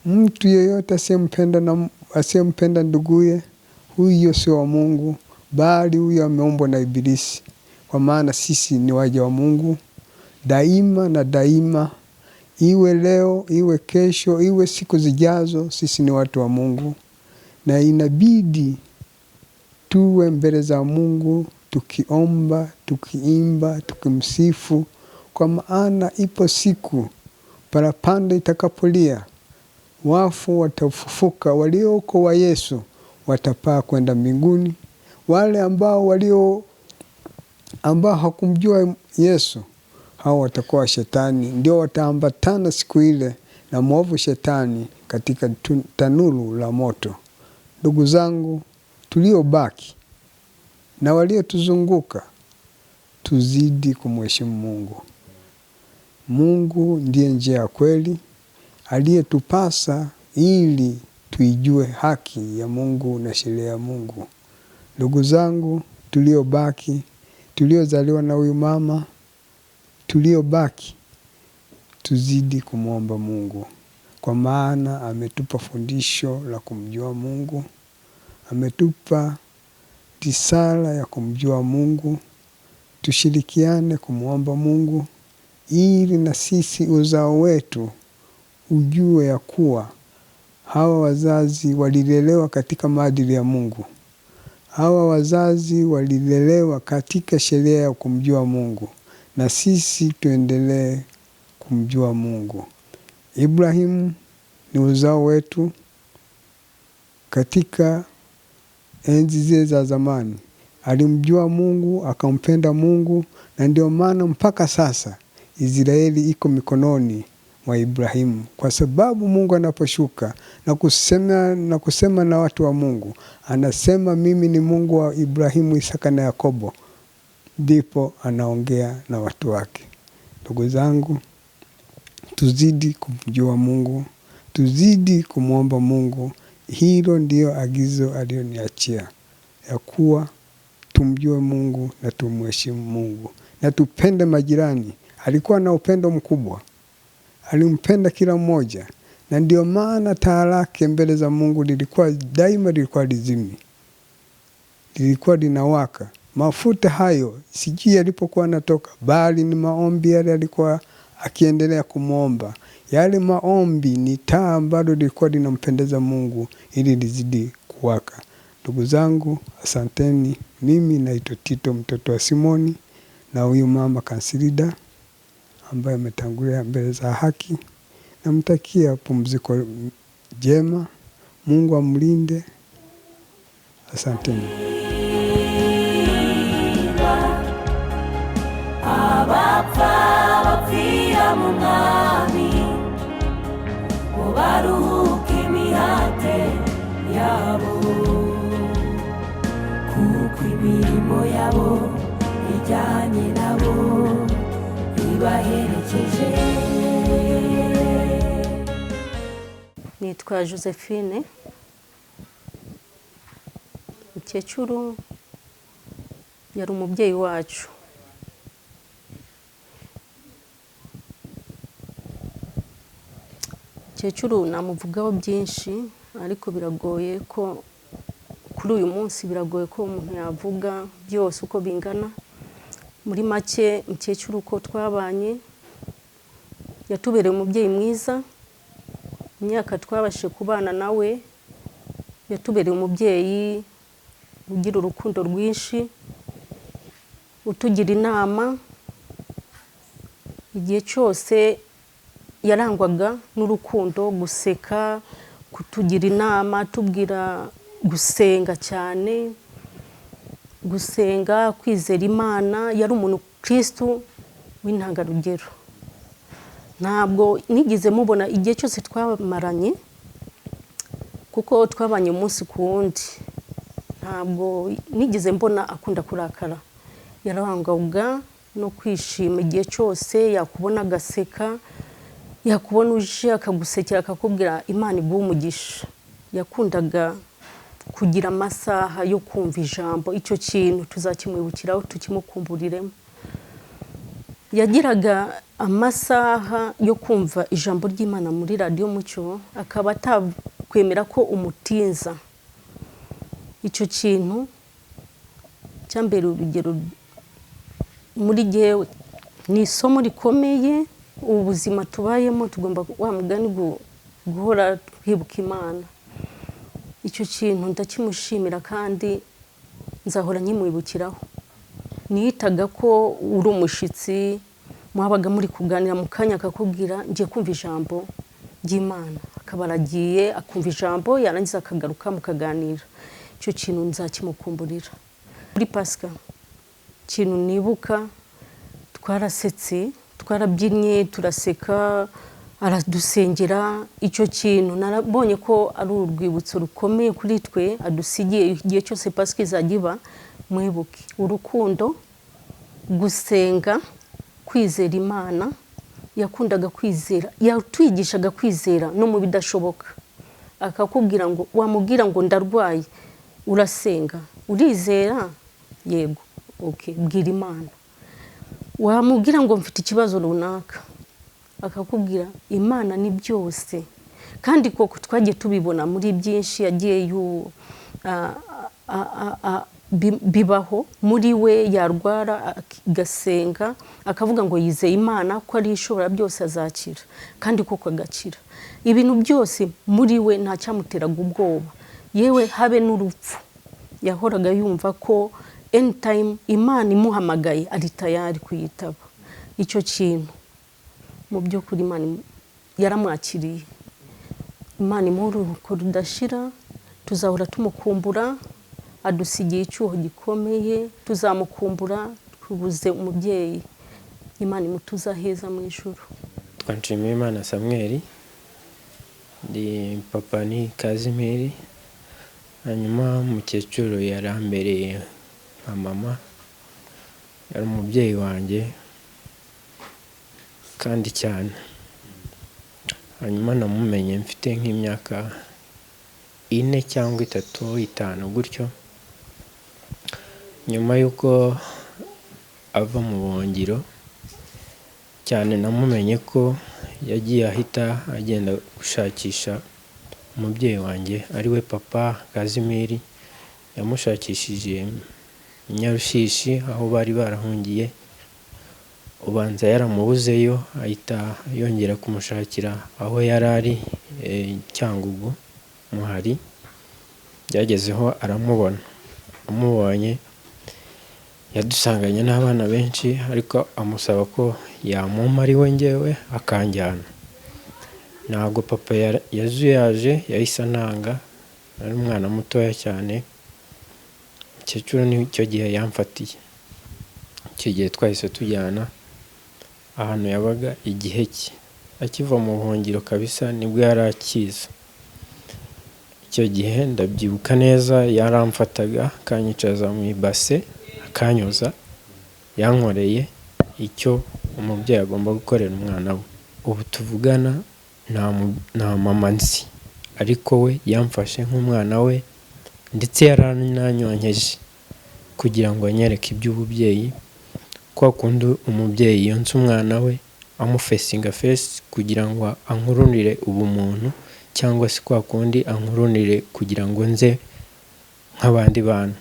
Mtu yeyote asiyempenda nduguye, huyo sio wa Mungu, bali huyo ameumbwa na Ibilisi. Kwa maana sisi ni waja wa Mungu daima na daima, iwe leo, iwe kesho, iwe siku zijazo, sisi ni watu wa Mungu. Na inabidi tuwe mbele za Mungu tukiomba, tukiimba, tukimsifu, kwa maana ipo siku parapanda itakapolia, wafu watafufuka, walioko wa Yesu watapaa kwenda mbinguni. Wale ambao hakumjua Yesu, hao watakuwa shetani, ndio wataambatana siku ile na mwovu shetani katika tanuru la moto. Ndugu zangu, tuliobaki na waliotuzunguka, tuzidi kumheshimu Mungu. Mungu ndiye njia ya kweli, aliyetupasa ili tuijue haki ya Mungu na sheria ya Mungu. Ndugu zangu, tuliobaki, tuliozaliwa na huyu mama, tuliobaki, tuzidi kumwomba Mungu. Kwa maana ametupa fundisho la kumjua Mungu, ametupa risala ya kumjua Mungu. Tushirikiane kumwomba Mungu, ili na sisi uzao wetu ujue ya kuwa hawa wazazi walilelewa katika maadili ya Mungu. Hawa wazazi walilelewa katika sheria ya kumjua Mungu, na sisi tuendelee kumjua Mungu. Ibrahimu ni uzao wetu katika enzi zile za zamani. Alimjua Mungu, akampenda Mungu, na ndio maana mpaka sasa Israeli iko mikononi mwa Ibrahimu. Kwa sababu Mungu anaposhuka na kusema na watu wa Mungu, anasema mimi ni Mungu wa Ibrahimu, Isaka na Yakobo. Ndipo anaongea na watu wake. Ndugu zangu, tuzidi kumjua Mungu, tuzidi kumwomba Mungu, Hilo ndio agizo aliyoniachia, ya kuwa tumjue Mungu na tumheshimu Mungu na tupende majirani. Alikuwa na upendo mkubwa, alimpenda kila mmoja, na ndio maana taa lake mbele za Mungu lilikuwa daima, lilikuwa lizimi, lilikuwa linawaka. Mafuta hayo sijui yalipokuwa natoka, bali ni maombi yale alikuwa akiendelea kumwomba. Yale maombi ni taa ambalo lilikuwa linampendeza Mungu ili lizidi kuwaka. Ndugu zangu, asanteni. Mimi naitwa Tito, mtoto wa Simoni, na huyu mama Kansilida ambaye ametangulia mbele za haki. Namtakia pumziko jema. Mungu amlinde. Asanteni. Abapfa bapfira mu mwami, baruhuka imihate yabo, kuko imirimo yabo ijyanye nabo ibaherekeje. Nitwa Josephine. Mukecuru yari umubyeyi wacu. Mukecuru namuvugaho byinshi, ariko biragoye ko kuri uyu munsi biragoye ko umuntu yavuga byose uko bingana. Muri make, mukecuru uko twabanye yatubereye umubyeyi mwiza. Imyaka twabashe kubana nawe yatubereye umubyeyi ugira urukundo rwinshi, utugira inama. Igihe cyose yarangwaga n'urukundo, guseka, kutugira inama, tubwira gusenga cyane, gusenga, kwizera Imana. Yari umuntu Kristo w'intangarugero. Ntabwo nigeze mubona igihe cyose twamaranye, kuko twabanye umunsi ku wundi. Ntabwo nigeze mbona akunda kurakara. Yarangwaga no kwishima igihe cyose, yakubona agaseka, yakubona uje akagusekera akakubwira Imana iguhe umugisha. Yakundaga kugira amasaha yo kumva ijambo. Icyo kintu tuzakimwibukiraho, tukimukumburiremo. Yagiraga amasaha yo kumva ijambo ry'Imana muri Radio Mucyo, akaba atakwemera ko umutinza. Icyo kintu cyambere urugero muri jyewe, ni isomo rikomeye. Ubuzima tubayemo tugomba wa mugani guhora twibuka Imana. Icyo kintu ndakimushimira kandi nzahora nkimwibukiraho. Niyitaga ko uri umushitsi, mwabaga muri kuganira mu kanya akakubwira ngiye kumva ijambo ry'Imana, akaba aragiye akumva ijambo, yarangiza akagaruka mukaganira. Icyo kintu nzakimukumburira. Muri Pasika, ikintu nibuka, twarasetse, twarabyinnye, turaseka, aradusengera. Icyo kintu narabonye ko ari urwibutso rukomeye kuri twe adusigiye. Igihe cyose Pasika izajya iba, mwibuke urukundo, gusenga, kwizera Imana. Yakundaga kwizera, yatwigishaga kwizera no mu bidashoboka. Akakubwira ngo, wamubwira ngo ndarwaye, urasenga, urizera, yego, okay, bwira Imana. Wamubwira ngo mfite ikibazo runaka, akakubwira Imana ni byose. Kandi koko twagiye tubibona muri byinshi yagiye bibaho. Muri we yarwara agasenga, akavuga ngo yizeye Imana ko ari ishobora byose, azakira. Kandi koko agakira. Ibintu byose muri we nta cyamuteraga ubwoba, yewe habe n'urupfu. Yahoraga yumva ko anytime Imana imuhamagaye ari tayari kuyitaba. Icyo kintu mu by'ukuri Imana yaramwakiriye. Imana imuruhuko rudashira, tuzahora tumukumbura. Adusigiye icyuho gikomeye, tuzamukumbura. Tubuze umubyeyi, Imana imutuza heza mu ijuru. Twanshimiyimana Samuel, ndi papa ni Kazimiri. Hanyuma mukecuru yarambereye nka mama, yari umubyeyi wanjye kandi cyane. Hanyuma namumenye mfite nk'imyaka ine cyangwa 3 5 gutyo. Nyuma y'uko ava mu buhungiro cyane namumenye ko yagiye ahita agenda gushakisha umubyeyi wanjye ariwe papa Kazimiri. Yamushakishije Nyarushishi aho bari barahungiye, ubanza yaramubuzeyo, ahita yongera kumushakira aho yarari Cyangugu Muhari. Byagezeho aramubona, amubonye yadusanganye n'abana benshi, ariko amusaba ko yamuma ari we njyewe akanjyana. Ntabwo papa yaje yahise ananga, ari umwana mutoya cyane. Mukecuru nicyo gihe yamfatiye, icyo gihe twahise tujyana ahantu yabaga igihe cye. Akiva mu buhungiro kabisa nibwo yari akiza. Icyo gihe ndabyibuka neza, yaramfataga akanyicaza mu ibase akanyoza, yankoreye icyo umubyeyi agomba gukorera umwana we. Ubu tuvugana nta mama nzi, ariko we yamfashe nk'umwana we ndetse yarananyonkeje kugira ngo anyereke iby'ububyeyi, kwa kundi umubyeyi yonsa umwana we amufesinga face kugira ngo ankurunire ubumuntu, cyangwa se kwa kundi ankurunire kugira ngo nze nk'abandi bana.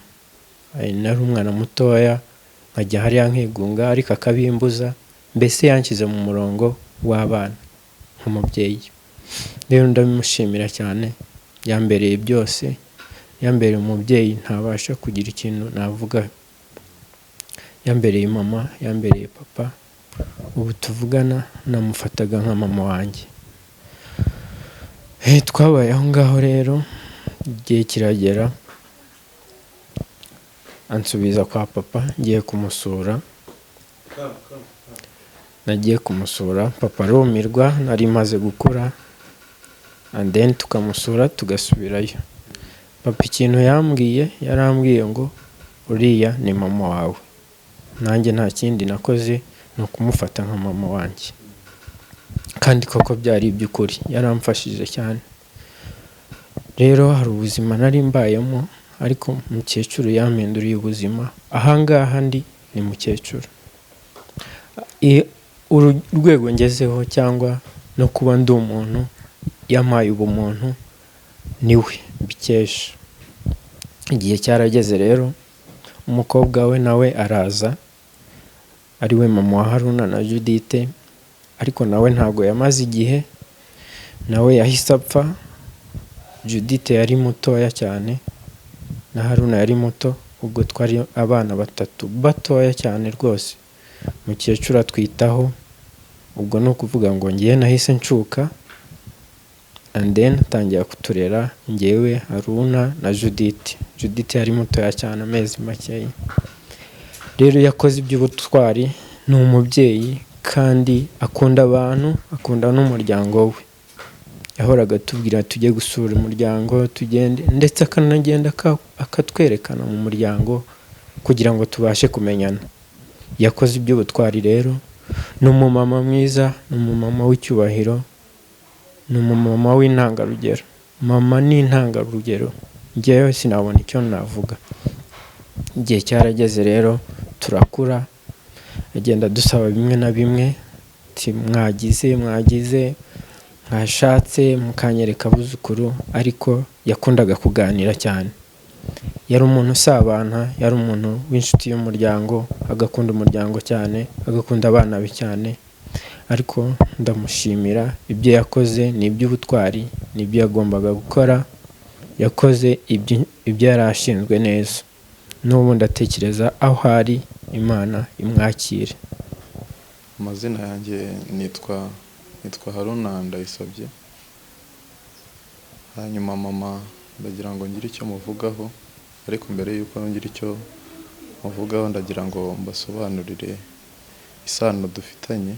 Nari umwana mutoya nkajya hariya nkigunga, ariko akabimbuza, mbese yanshyize mu murongo w'abana nk'umubyeyi. Rero ndabimushimira cyane, yambereye byose, yambereye umubyeyi ntabasha kugira ikintu navuga. Yambereye mama, yambereye papa. Ubu tuvugana namufataga nka mama wanjye. Twabaye aho ngaho rero, igihe kiragera ansubiza kwa papa. Ngiye kumusura, nagiye kumusura, papa arumirwa, nari maze gukura, and then tukamusura tugasubirayo. Papa ikintu yarambwiye ngo uriya ni mama wawe. Nanjye nta kindi nakoze, ni ukumufata nka mama wanjye, kandi koko byari iby'ukuri, yaramfashije cyane. Rero hari ubuzima nari mbayemo, ariko mukecuru yampinduriye ubuzima. Ahangaha ndi ni mukecuru. Urwego ngezeho cyangwa no kuba ndi umuntu yampaye ubumuntu niwe mbikesha. Igihe cyarageze rero, umukobwa we nawe araza, ariwe mama wa Haruna na Judith, ariko nawe ntago yamaze igihe, nawe yahise apfa. Judith yari mutoya cyane na Haruna yari muto, ubwo twari abana batatu batoya cyane rwose. Mukecuru atwitaho, ubwo no kuvuga ngo ngiye nahise ncuka, and then tangiye kuturera ngewe, Haruna na Judith. Judith yari mutoya cyane, amezi makeya. Rero yakoze iby'ubutwari, ni umubyeyi kandi akunda abantu, akunda n'umuryango we. Yahoraga tubwira tujye gusura umuryango, tugende, ndetse akanagenda akatwerekana mu muryango kugira ngo tubashe kumenyana. Yakoze iby'ubutwari rero, ni umumama mwiza, ni umumama w'icyubahiro, ni umumama w'intangarugero. Mama ni intangarugero, njyewe sinabona icyo navuga. Igihe cyarageze rero, turakura, agenda dusaba bimwe na bimwe, mwagize mwashatse mukanyereka abuzukuru, ariko yakundaga kuganira cyane. Yari umuntu usabana, yari umuntu w'inshuti y'umuryango, agakunda umuryango cyane, agakunda abana be cyane. Ariko ndamushimira, ibyo yakoze ni iby'ubutwari, ni ibyo yagombaga gukora. Yakoze ibyo yari ashinzwe neza. N'ubu ndatekereza aho ari, Imana imwakire. Amazina yanjye nitwa Haruna Ndayisabye. Hanyuma mama ndagira ngo ngire icyo muvugaho, ariko mbere y'uko ngira icyo muvugaho ndagira ngo mbasobanurire isano dufitanye.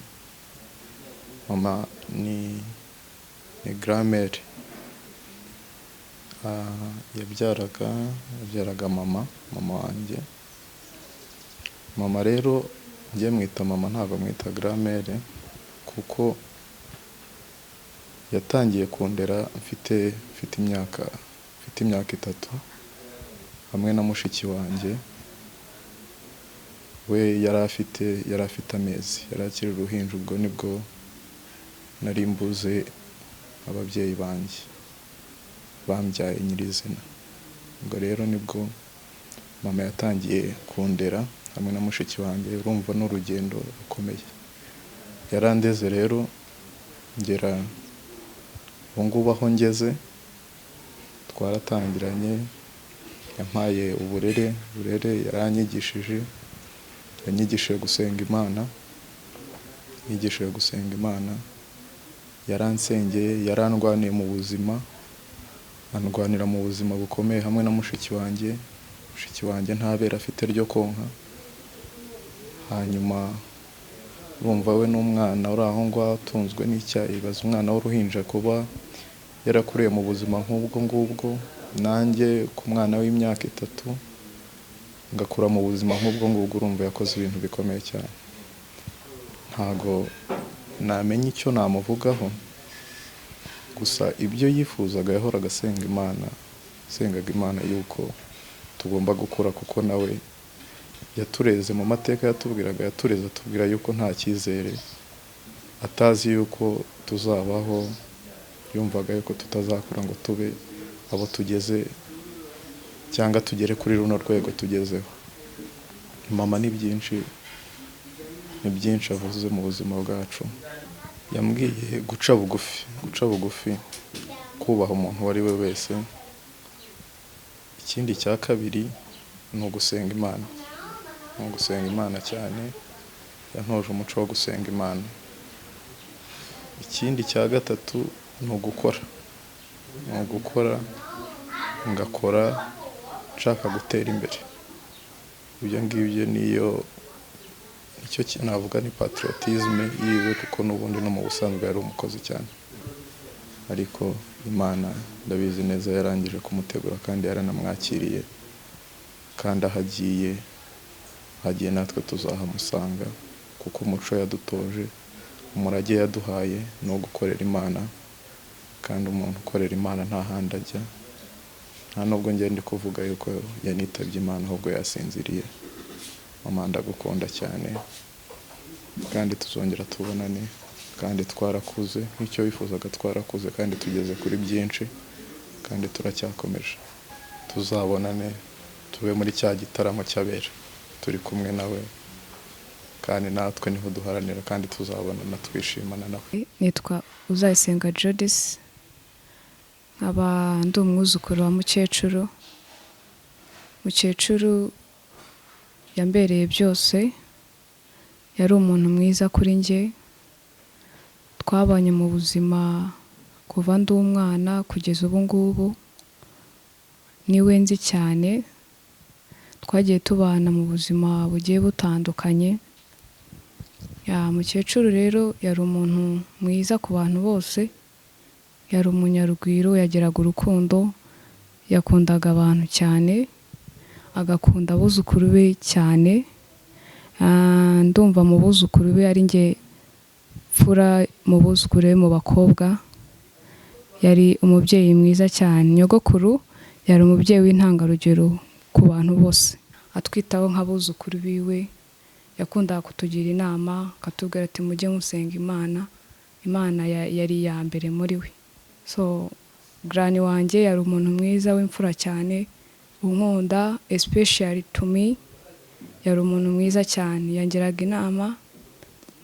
Mama ni grand-mère, yabyaraga mama wanjye. Mama rero njye mwita mama, ntabwo mwita grand-mère, kuko yatangiye kundera mfite mfite imyaka 3 hamwe na mushiki wanjye we yari afite amezi, yari akiri uruhinja, ubwo nibwo nari mbuze ababyeyi banjye bambyaye nyirizina. Ubwo rero nibwo mama yatangiye kundera hamwe na mushiki wanjye, urumva n'urugendo rukomeye. Yarandeze rero ngera ubu ngubu aho ngeze, twaratangiranye, yampaye uburere yaranyigishije, yanyigishije gusenga Imana, yaransengeye, yarandwaniye mu buzima, andwanira mu buzima bukomeye hamwe na mushiki wanjye ntabera afite ryo konka. Hanyuma urumva we n'umwana uri aho ngaho atunzwe n'icyayi, baza umwana w'uruhinja kuba yarakuriye mu buzima nk'ubwo, nanjye ku mwana w'imyaka 3 ngakura mu buzima nk'ubwo, urumva yakoze ibintu bikomeye cyane. Ntago namenya icyo namuvugaho, gusa ibyo yifuzaga yahoraga asengaga Imana yuko tugomba gukura, kuko nawe yatureze mu mateka atubwira yuko nta cyizere, atazi yuko tuzabaho, yumvaga yuko tutazakura ngo tube abo tugeze cyangwa tugere kuri runo rwego tugezeho. Mama ni byinshi avuze mu buzima bwacu. Yambwiye guca bugufi, kubaha umuntu uwo ari we wese. Ikindi cya kabiri ni ugusenga Imana cyane, yantoje umuco wo gusenga Imana. Ikindi cya gatatu ni ugukora, ngakora nshaka gutera imbere. Ibyo ngibyo nicyo navuga ni patriotisme yiwe, kuko n'ubundi no mu busanzwe yari umukozi cyane, ariko Imana ndabizi neza yarangije kumutegura kandi yaranamwakiriye, kandi ahagiye natwe tuzahamusanga, kuko umuco yadutoje, umurage yaduhaye no gukorera Imana, kandi umuntu ukorera Imana nta handi ajya. Nta nubwo ndi kuvuga yuko yanitabye Imana, ahubwo yasinziriye. Mama ndagukunda cyane, kandi tuzongera tubonane, kandi twarakuze nk'icyo wifuzaga, twarakuze kandi tugeze kuri byinshi, kandi turacyakomeje. Tuzabonane, tube muri cya gitaramo cy'abera turi kumwe nawe, kandi natwe niho duharanira, kandi tuzabonana twishimana nawe. Nitwa Uzayisenga Jodis, nkaba ndi umwuzukuru wa mukecuru yambereye byose, yari umuntu mwiza kuri njye. Twabanye mu buzima kuva ndi umwana kugeza ubu ngubu, niwe nzi cyane. Twagiye tubana mu buzima bugiye butandukanye. Mukecuru rero yari umuntu mwiza ku bantu bose, yari umunyarugwiro, yagiraga urukundo, yakundaga abantu cyane, agakunda abuzukuru be cyane. Ndumva mu buzukuru be ari njye mfura mu buzukuru be mu bakobwa. Yari umubyeyi mwiza cyane. Nyogokuru yari umubyeyi w'intangarugero ku bantu bose, atwitaho nk'abuzukuru biwe. Yakundaga kutugira inama, akatubwira ati mujye musenga Imana yari iya mbere muri we. So grani wanjye yari umuntu mwiza w'imfura cyane, unkunda, especially to me. Yari umuntu mwiza cyane, yangiraga inama.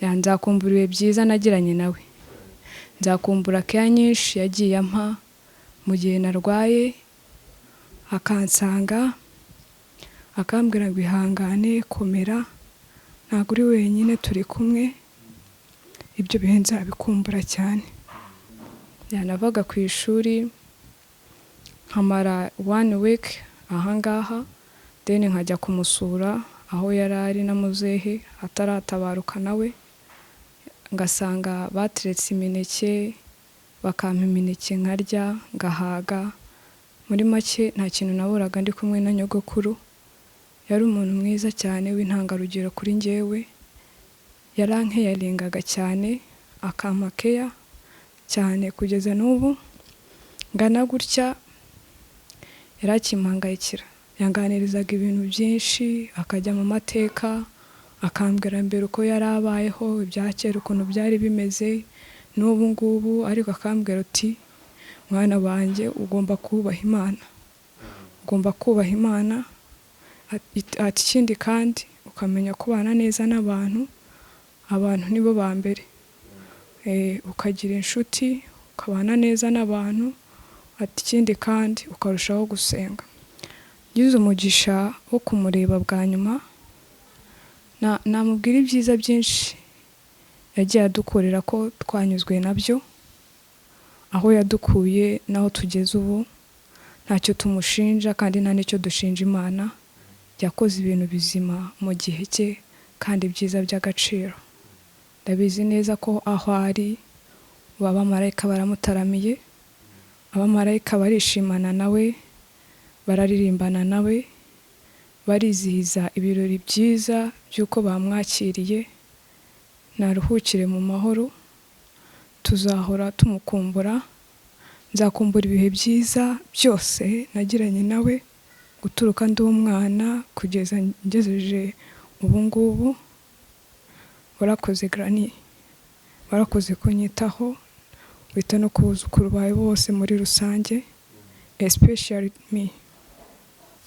Nzakumbura ibihe byiza nagiranye nawe, nzakumbura keya nyinshi yagiye ampa mu gihe narwaye, akansanga akambwira ngo ihangane, komera, ntabwo uri wenyine, turi kumwe. Ibyo bihe nzabikumbura cyane. Yanavaga ku ishuri nkamara 1 week ahangaha, then nkajya kumusura aho yari ari na muzehe ataratabaruka nawe, ngasanga bateretse imineke, bakampa imineke nkarya ngahaga. Muri make nta kintu naburaga ndi kumwe na nyogokuru. Yari umuntu mwiza cyane w'intangarugero kuri njyewe. Yarankeyaringaga cyane, akampa keya cyane, kugeza n'ubu ngana gutya yari akimpangayikira, yanganirizaga ibintu byinshi, akajya mu mateka akambwira mbere uko yari abayeho, ibya kera ukuntu byari bimeze n'ubu ngubu, ariko akambwira uti mwana wanjye ugomba kubaha Imana, ugomba kubaha Imana, ati ikindi kandi ukamenya kubana neza n'abantu, abantu nibo ba mbere, ukagira inshuti ukabana neza n'abantu, ati ikindi kandi ukarushaho gusenga. Ngize umugisha wo kumureba bwa nyuma, namubwira ibyiza byinshi yagiye adukorera ko twanyuzwe nabyo, aho yadukuye naho tugeze ubu ntacyo tumushinja kandi nta n'icyo dushinja Imana, yakoze ibintu bizima mu gihe cye kandi byiza by'agaciro. Ndabizi neza ko aho ari abamarayika baramutaramiye, abamarayika barishimana nawe, bararirimbana nawe, barizihiza ibirori byiza by'uko bamwakiriye. Naruhukire mu mahoro, tuzahora tumukumbura, nzakumbura ibihe byiza byose nagiranye nawe guturuka ndi umwana kugeza ngejeje ubu ngubu. Warakoze Granny, warakoze kunyitaho, wita no kubuzukuru bawe bose muri rusange, especially me.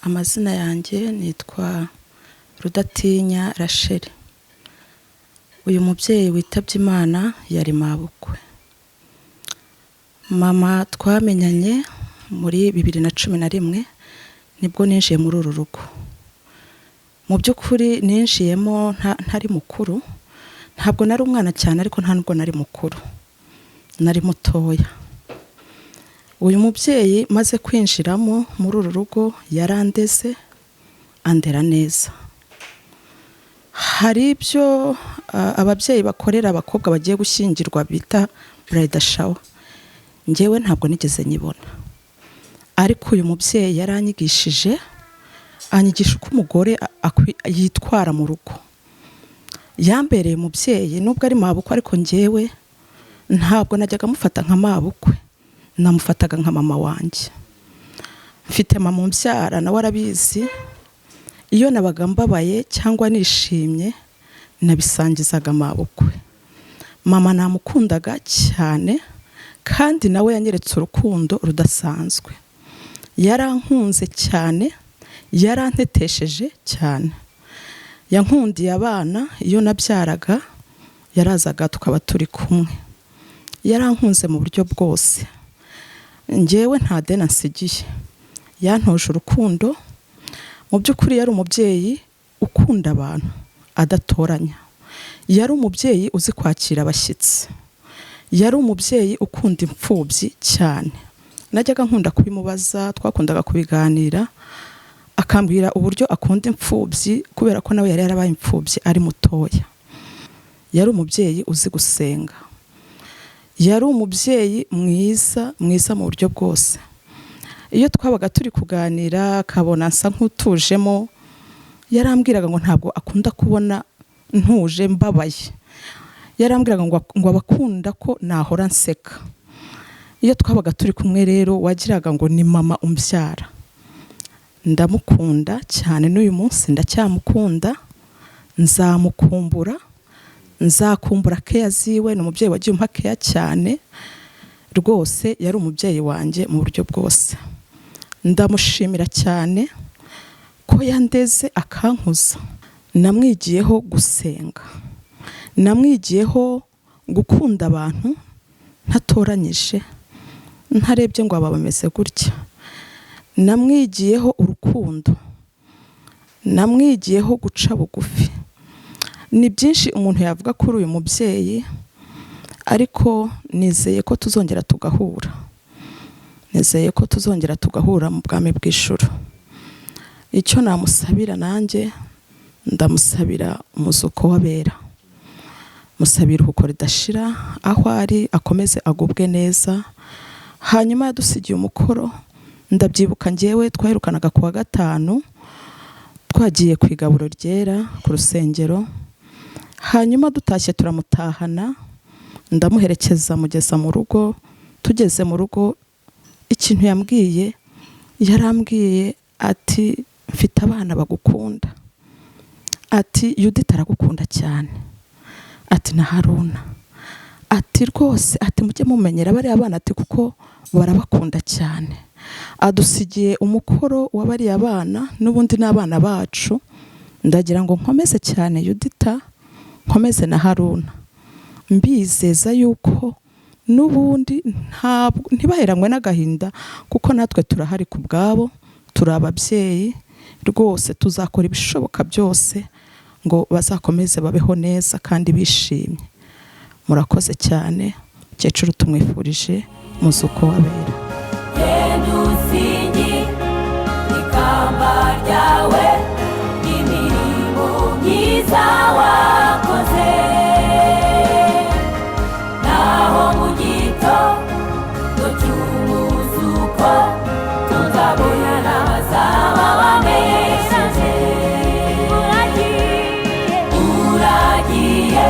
Amazina yanjye nitwa Rudatinya Rachel. Uyu mubyeyi witabye Imana yari mabukwe. Mama twamenyanye muri 2011 nibwo ninjiye muri uru rugo. Mu by'ukuri ninjiyemo ntari mukuru, ntabwo nari umwana cyane ariko nta nubwo nari mukuru, nari mutoya. Uyu mubyeyi maze kwinjiramo muri uru rugo yarandeze, andera neza. Hari ibyo ababyeyi bakorera abakobwa bagiye gushyingirwa bita bridal shower, njyewe ntabwo nigeze nyibona, ariko uyu mubyeyi yaranyigishije, anyigisha uko umugore yitwara mu rugo. Yambereye umubyeyi nubwo ari mabukwe, ariko njyewe ntabwo najyaga mufata nka mabukwe, namufataga nka mama wanjye. Mfite mama umbyara nawe arabizi, iyo nabaga mbabaye cyangwa nishimye nabisangizaga mabukwe. Mama namukundaga cyane kandi nawe yanyeretse urukundo rudasanzwe. Yarankunze cyane, yarantetesheje cyane. Yankundiye abana, iyo nabyaraga yarazaga tukaba turi kumwe. Yarankunze mu buryo bwose. Njyewe nta dena nsigiye. Yantoje urukundo. Mu by'ukuri yari umubyeyi ukunda abantu, adatoranya. Yari umubyeyi uzi kwakira abashyitsi. Yari umubyeyi ukunda imfubyi cyane. Najyaga nkunda kubimubaza, twakundaga kubiganira, akambwira uburyo akunda imfubyi kubera ko nawe yari yarabaye imfubyi ari mutoya. Yari umubyeyi uzi gusenga. Yari umubyeyi mwiza mu buryo bwose. Iyo twabaga turi kuganira akabona nsa nk'utujemo, yarambwiraga ngo ntabwo akunda kubona ntuje mbabaye. Yarambwiraga ngo abakunda ko nahora nseka. Iyo twabaga turi kumwe rero wagiraga ngo ni mama umbyara. Ndamukunda cyane, n'uyu munsi ndacyamukunda, nzamukumbura, nzakumbura keya ziwe. Ni umubyeyi wagiye umpa keya cyane rwose, yari umubyeyi wanjye mu buryo bwose. Ndamushimira cyane ko yandeze akankuza. Namwigiyeho gusenga, namwigiyeho gukunda abantu ntatoranyije, ntarebye ngo aba bameze gutya. Namwigiyeho urukundo, namwigiyeho guca bugufi. Ni byinshi umuntu yavuga kuri uyu mubyeyi, ariko nizeye ko tuzongera tugahura. Nizeye ko tuzongera tugahura mu bwami bw'ijuru. Icyo namusabira nanjye, ndamusabira umuzuko w'abera. Musabira uruhuko ridashira, aho ari akomeze agubwe neza. Hanyuma yadusigiye umukoro, ndabyibuka njyewe twaherukanaga kuwa gatanu, twagiye ku igaburo ryera ku rusengero. Hanyuma dutashye turamutahana, ndamuherekeza mugeza mu rugo. Tugeze mu rugo, ikintu yambwiye yarambwiye ati mfite abana bagukunda, ati Yudita aragukunda cyane, ati na Haruna, ati rwose ati mujye mumenyera bariya abana ati kuko barabakunda cyane. Adusigiye umukoro wa bariya abana n'ubundi n'abana bacu. Ndagira ngo nkomeze cyane Yudita, nkomeze na Haruna, mbizeza yuko n'ubundi ntibaheranywe n'agahinda kuko natwe turahari ku bwabo, turi ababyeyi rwose, tuzakora ibishoboka byose ngo bazakomeze babeho neza kandi bishimye. Murakoze cyane, Mukecuru tumwifurije muzuko wabera. Yedusingi ikamba ryawe imirimo myiza wakoze, naho mu gitondo cy'umuzuko tuzabona n'abazaba bamesheje. Uragiye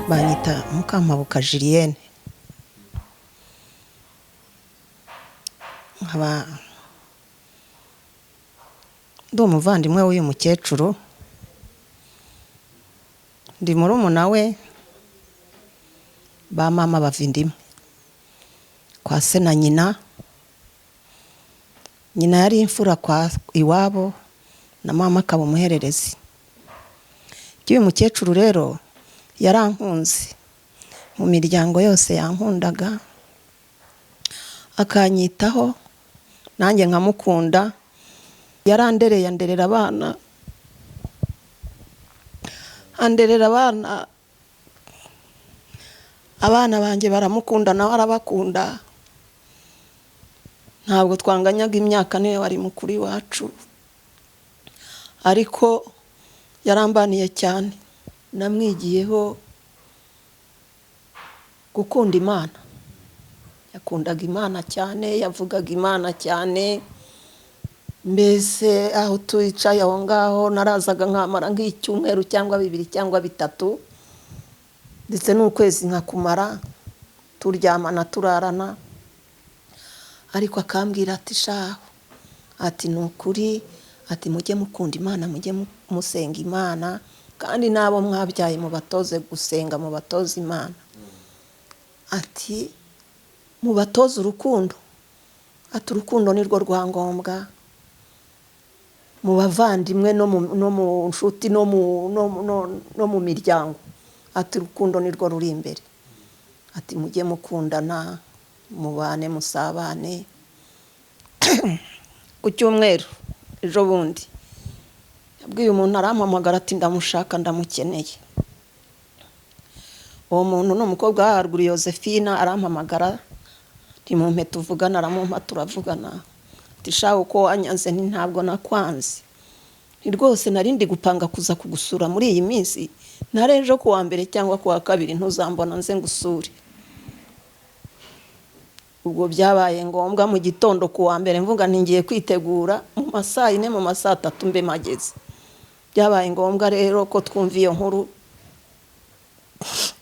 banyita Mukampabuka Julienne, nkaba ndi umuvandimwe w'uyu mukecuru, ndi murumuna we, ba mama bava indimwe kwa se na nyina. Nyina yari imfura kwa iwabo na mama akaba umuhererezi. Uyu mukecuru rero yarankunze, mu miryango yose yankundaga, akanyitaho nanjye nkamukunda. Yarandereye anderera abana, abana banjye baramukunda nawe arabakunda. Ntabwo twanganyaga imyaka, niwe wari mukuru iwacu, ariko yarambaniye cyane. Namwigiyeho gukunda Imana, yakundaga Imana cyane, yavugaga Imana cyane. Mbese aho twicaye aho ngaho narazaga nkamara nk'icyumweru cyangwa 2 cyangwa 3 ndetse n'ukwezi nkakumara, turyamana turarana. Ariko akambwira ati shaho, ati nukuri, ati mujye mukunda Imana, mujye musenga Imana, kandi nabo mwabyaye mubatoze gusenga, mubatoze Imana. Ati mubatoze urukundo, ati urukundo nirwo rwangombwa mu bavandimwe no mu nshuti no mu miryango. Ati urukundo nirwo ruri imbere, ati mujye mukundana, mubane musabane. Ku cyumweru ejo bundi yabwiye umuntu arampamagara ati ndamushaka, ndamukeneye. Uwo muntu ni umukobwa wa haruguru Josephine, arampamagara ntimumpe tuvugana, aramumpa turavugana. Ati shaho uko wanyanze ntabwo nakwanze, ni rwose narindi gupanga kuza kugusura muri iyi minsi, narejo ku wa mbere cyangwa ku wa kabiri ntuzambona nze ngusure. Ubwo byabaye ngombwa mu gitondo ku wa mbere mvuga ntingiye kwitegura, mu masaa 4 mu masaa 3 mbe mageze. Byabaye ngombwa rero ko twumva iyo nkuru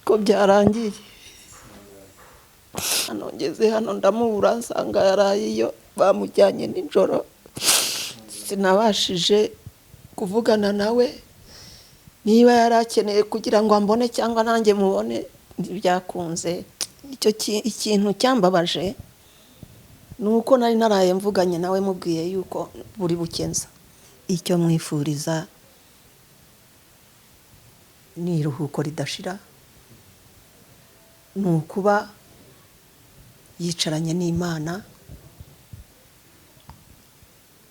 ko byarangiye. Anongeze hano ndamubura, nsanga yaraye iyo bamujyanye nijoro. Sinabashije kuvugana nawe, niba yarakeneye kugira ngo ambone cyangwa nanjye mubone, ntibyakunze. Icyo ikintu cyambabaje nuko nari naraye mvuganye nawe mubwiye yuko buri bukenza. Icyo mwifuriza ni iruhuko ridashira, nukuba yicaranye n'Imana,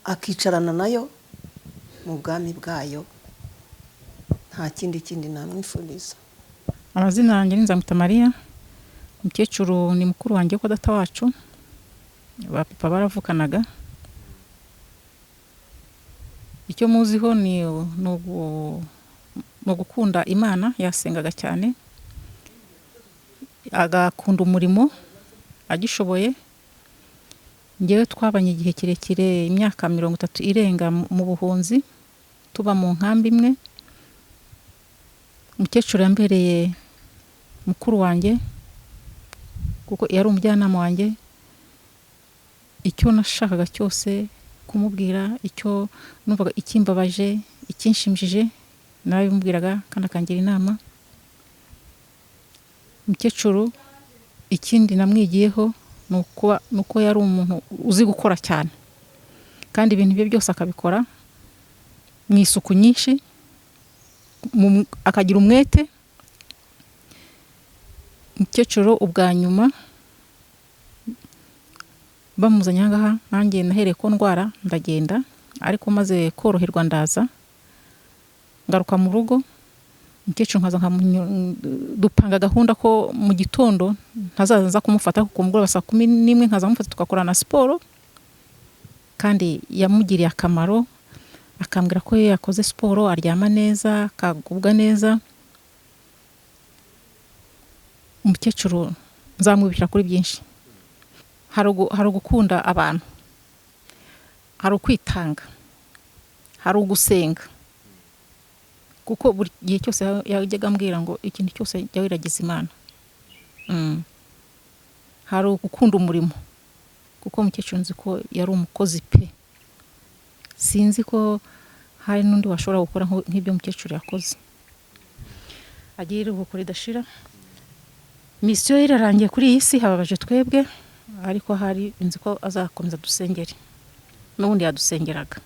akicarana nayo mu bwami bwayo. Nta kindi namwifuriza. Amazina yanjye ni Nzamwita Maria. Mukecuru ni mukuru wanjye ko data wacu, ba papa baravukanaga. Icyo muziho ni gukunda Imana, yasengaga cyane, agakunda umurimo agishoboye. Ngewe twabanye igihe kirekire, imyaka 30 irenga mu buhunzi, tuba mu nkambi imwe. Mukecuru yambereye mukuru wanjye kuko yari umujyanama wanjye. icyo nashakaga cyose kumubwira, icyo numvaga ikimbabaje, ikinshimishije narabimubwiraga kandi akangira inama. Umukecuru ikindi namwigiyeho nuko yari umuntu uzi gukora cyane kandi ibintu bye byose akabikora mu isuku nyinshi, akagira umwete. Umukecuru ubwa nyuma bamuzanye ahangaha nanjye nahereye ko ndwara ndagenda, ariko maze koroherwa ndaza ngaruka mu rugo. Umukecuru nkaza dupanga gahunda ko mu gitondo ntazaza kumufata kuko mugoroba saa 11 nkaza mufata tugakorana siporo, kandi yamugiriye akamaro. Akambwira ko yakoze siporo aryama neza akagubwa neza. Umukecuru nzamwibukira kuri byinshi. Hari ugukunda abantu, hari ukwitanga, hari ugusenga, kuko buri gihe cyose yajyaga ambwira ngo ikintu cyose jya wiragiza Imana. Hari ugukunda umurimo, kuko umukecuru nzi ko yari umukozi pe. Sinzi ko hari n'undi washobora gukora nk'ibyo umukecuru yakoze. Agira iruhuko ridashira. Misiyo irarangiye kuri iyi si, hababaje twebwe, ariko hari inzi ko azakomeza dusengere n'ubundi yadusengeraga.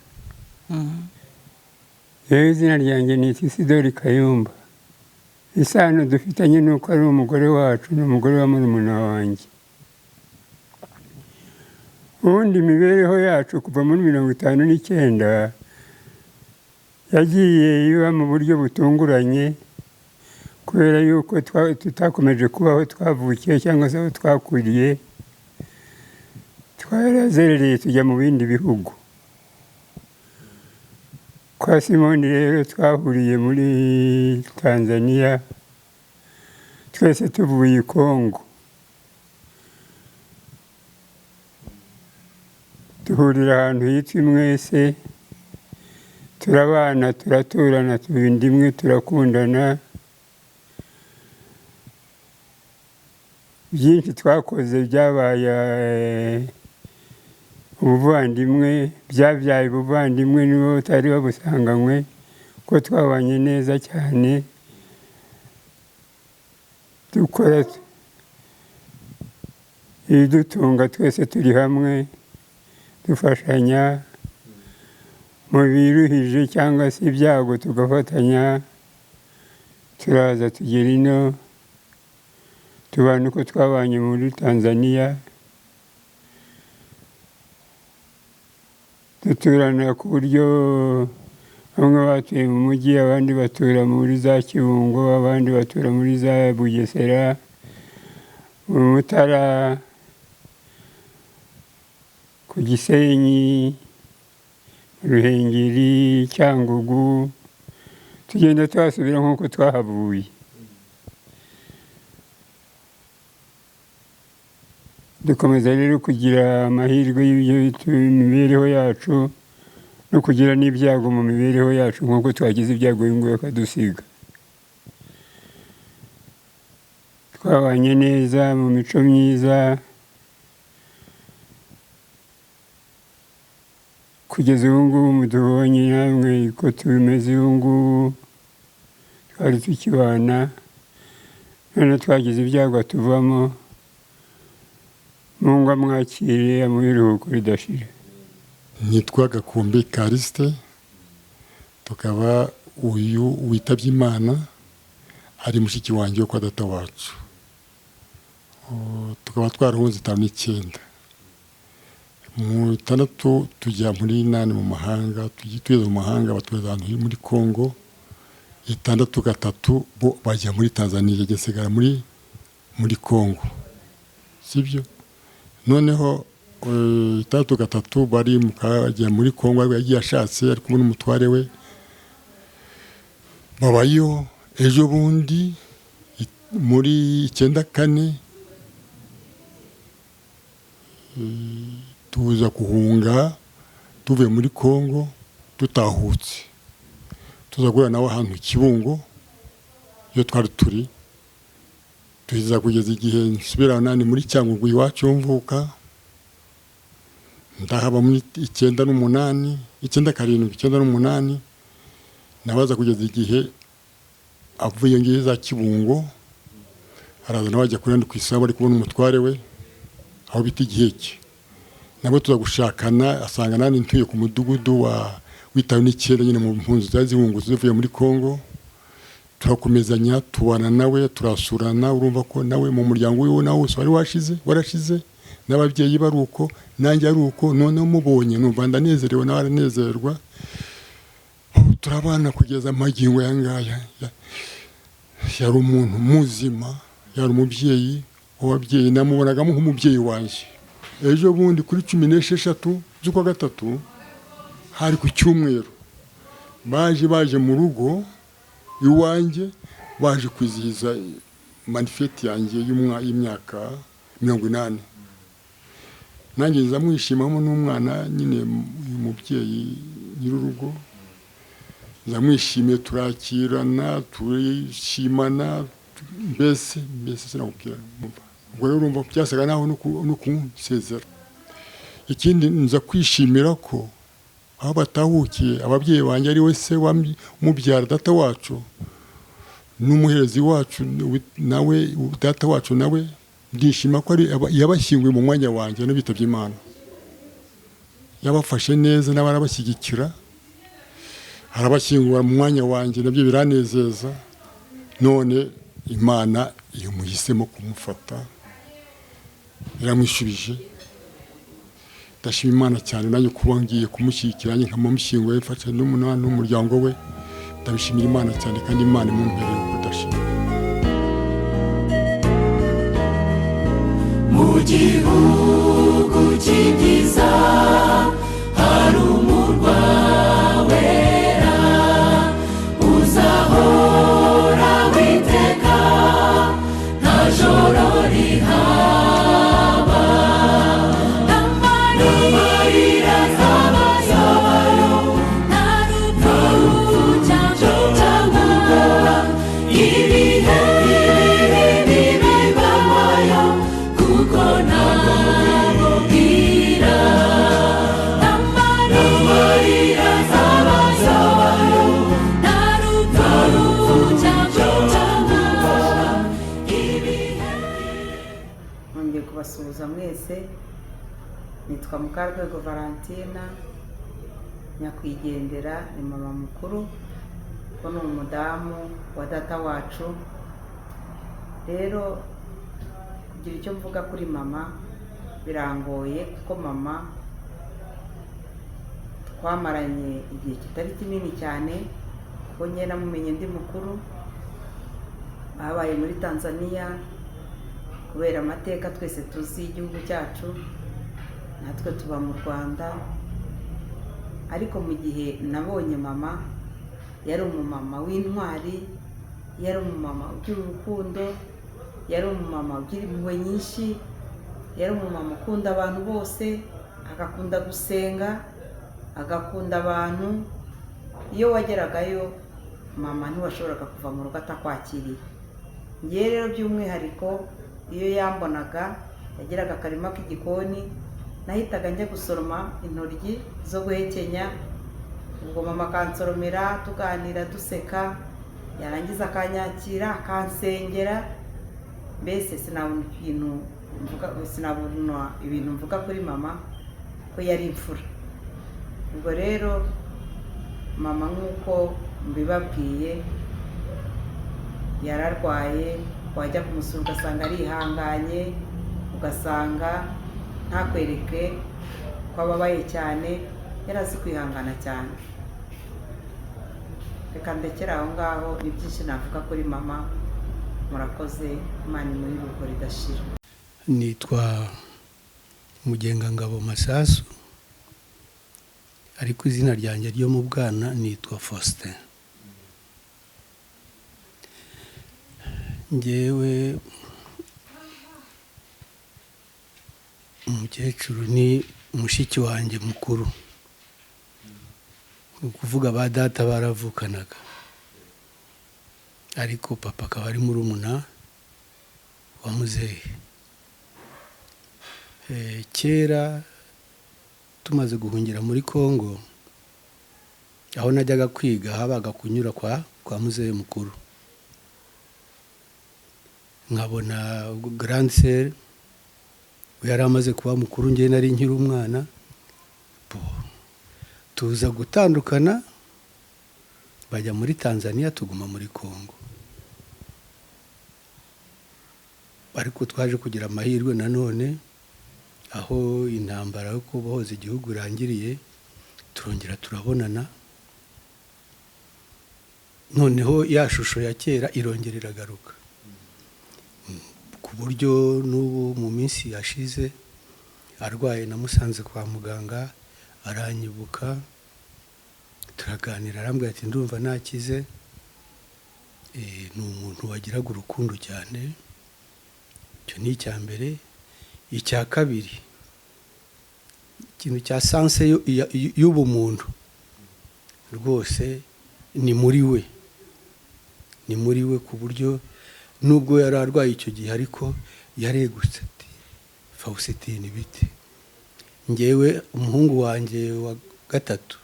Yewe izina ryanjye ni Isidori Kayumba. Isano dufitanye nuko ari umugore wacu n'umugore wa murumuna wanjye. Ubundi imibereho yacu kuva muri 59 yagiye iba mu buryo butunguranye, kubera yuko tutakomeje kubaho twavukiye cyangwa se twakuriye. Twarazerereye tujya mu bindi bihugu. Kwa Simoni rero twahuriye muri Tanzania, twese tuvuye i Kongo. Duhurira ahantu hitwa Mwese, turabana turaturana tubindi imwe turakundana. Byinshi twakoze byabaye ubuvandimwe, byabyaye ubuvandimwe nibo utari babusanganywe, ko twabanye neza cyane. Dukora ibidutunga twese turi hamwe, dufashanya mu biruhije cyangwa se ibyago tugafatanya. Turaza tugera ino, tubana uko twabanye muri Tanzania. Duturana ku buryo bamwe batuye mu mujyi, abandi batura muri za Kibungo, abandi batura muri za Bugesera, mu Mutara, ku Gisenyi, Ruhengeri, Cyangugu. Tugenda twasubira nk'uko twahavuye. Dukomeza rero kugira amahirwe y'imibereho yacu no kugira n'ibyago mu mibereho yacu, nk'uko twagize ibyago y'ingo akadusiga. Twabanye neza mu mico myiza kugeza ubu ngubu mutubonye namwe ko tumeze ubu ngubu. Twari tukibana, none twagize ibyago tuvamo. Mungu amwakire amuhe iruhuko ridashira. Nitwa Gakombe Kariste, tukaba uyu witabye Imana ari mushiki wanjye kwa data wacu. Tukaba twarahunze 59. Mu 6 tujya muri 8 mu mahanga, tugituye mu mahanga batweza ahantu muri Kongo. 6 bo bajya muri Tanzania, gesigara muri Kongo. Sibyo? Noneho 3 bari mukajya muri Kongo, yagiye ashatse ari kumwe n'umutware we. Babayo ejo bundi muri 94 tuza kuhunga tuvuye muri Kongo tutahutse. Tuza guhura nawe ahantu Kibungo yo twari turi. Tuza kugeza igihe nsubira nani muri Cyangugu iwacu mvuka. ndahaba muri 98 98 nabaza kugeza igihe avuye ngiye za Kibungo araza nawe ajya kurenda ku isaba ari kubona umutware we aho bita Igiheke nabo tuza gushakana asanga nani ntuye ku mudugudu wa witawe n'icyenda nyine mu mpunzi zazihungutse zivuye muri Kongo turakomezanya tubana nawe turasurana urumva ko nawe mu muryango wiwe nawe wari warashize n'ababyeyi baruko nanjye aruko none mubonye numva ndanezerewe nawe aranezerwa turabana kugeza amagingo yangaya yari umuntu muzima yari umubyeyi w'ababyeyi namubonagamo nk'umubyeyi wanje ejo bundi kuri 16 z'ukwa gatatu hari ku cyumweru baje mu rugo iwanjye baje kwizihiza manifeste yanjye y'imyaka 80 nanjye nzamwishimamo n'umwana nyine umubyeyi nyir'urugo nzamwishimiye turakirana turishimana mbese sinakubwira ubwo rero urumva byasaga naho no kunsezera ikindi nza kwishimira ko aho batahukiye ababyeyi banjye ari we se mubyara data wacu n'umuherezi wacu nawe data wacu nawe ndishima ko yabashyinguye mu mwanya wanjye no bitabye Imana yabafashe neza n'abarabashyigikira arabashyingura mu mwanya wanjye nabyo biranezeza none Imana imuhisemo kumufata iramwishubije ndashima Imana cyane nanjye kuba ngiye kumushyigikira nanjye nkamumushyingura mfasha n'umuryango we ndabishimira Imana cyane kandi Imana imumpereye kudashima mu gihugu cy'ibyiza hari umurwa wera uzahora witeka nta joro rihaba n'amarira azabayo nta rupfu cyangwa ibihe bibabayo kuko ntabwo bwira n'amarira azabayo nta rupfu cyangwa ibihe. Nongeye kubasuhuza mwese nitwa Mukarwego Valentina nyakwigendera ni mama mukuru ko ni umudamu wa data wacu rero kugira icyo mvuga kuri mama birangoye kuko mama twamaranye igihe kitari kinini cyane kuko njye namumenye ndi mukuru babaye muri Tanzania kubera amateka twese tuzi igihugu cyacu natwe tuba mu Rwanda ariko mu gihe nabonye mama yari umumama w'intwari yari umumama ugira urukundo yari umumama ugira impuhwe nyinshi yari umumama ukunda abantu bose agakunda gusenga agakunda abantu iyo wageragayo mama ntiwashoboraga kuva mu rugo atakwakiriye ngewe rero by'umwihariko iyo yambonaga yagiraga akarima k'igikoni nahitaga njya gusoroma intoryi zo guhekenya ubwo mama akansoromera tuganira duseka yarangiza akanyakira akansengera mbese sinabona ibintu mvuga kuri mama ko yari imfura ubwo rero mama nk'uko mbibabwiye yararwaye wajya kumusura ugasanga arihanganye ugasanga ntakwereke ko ababaye cyane yari azi kwihangana cyane reka ndekera aho ngaho ni byinshi navuga kuri mama murakoze Imana muri rugo ridashira nitwa Mugengangabo Masasu ariko izina ryanjye ryo mu bwana nitwa Faustin ngewe umukecuru ni mushiki wanjye mukuru ukuvuga ba data baravukanaga ariko papa akaba ari murumuna wa muzehe kera tumaze guhungira muri Congo, aho najyaga kwiga habaga kunyura kwa muzehe mukuru, nkabona grand sœur yari amaze kuba mukuru, njye nari nkiri umwana, tuza gutandukana bajya muri Tanzania, tuguma muri Congo. Ariko twaje kugira amahirwe nanone, aho intambara yo kubohoza igihugu irangiriye, turongera turabonana, noneho ya shusho ya kera irongera iragaruka, ku buryo n'ubu mu minsi yashize arwaye namusanze kwa muganga, aranyibuka, turaganira, arambwira ati ndumva nakize. Ni umuntu wagiraga urukundo cyane. Icyo ni icya mbere. Icya kabiri, ikintu cya sanse y'ubumuntu rwose ni muri we, ni muri we, ku buryo nubwo yari arwaye icyo gihe ariko yaregutse ati Faustin bite. Ngewe umuhungu wanjye wa gatatu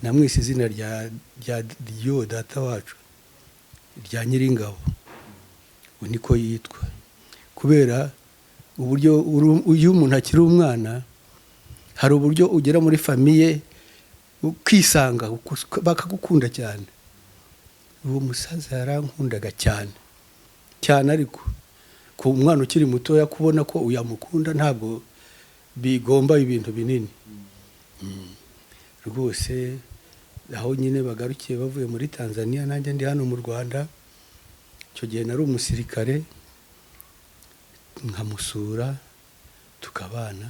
namwise izina ryo data wacu rya Nyiringabo, niko yitwa, kubera uburyo iyo umuntu akiri umwana hari uburyo ugera muri famiye ukisanga bakagukunda cyane. Uwo musaza yarankundaga cyane cyane, ariko ku mwana ukiri mutoya kubona ko uyamukunda ntabwo bigomba ibintu binini rwose. Aho nyine bagarukiye bavuye muri Tanzania, nanjye ndi hano mu Rwanda, icyo gihe nari umusirikare, nkamusura tukabana.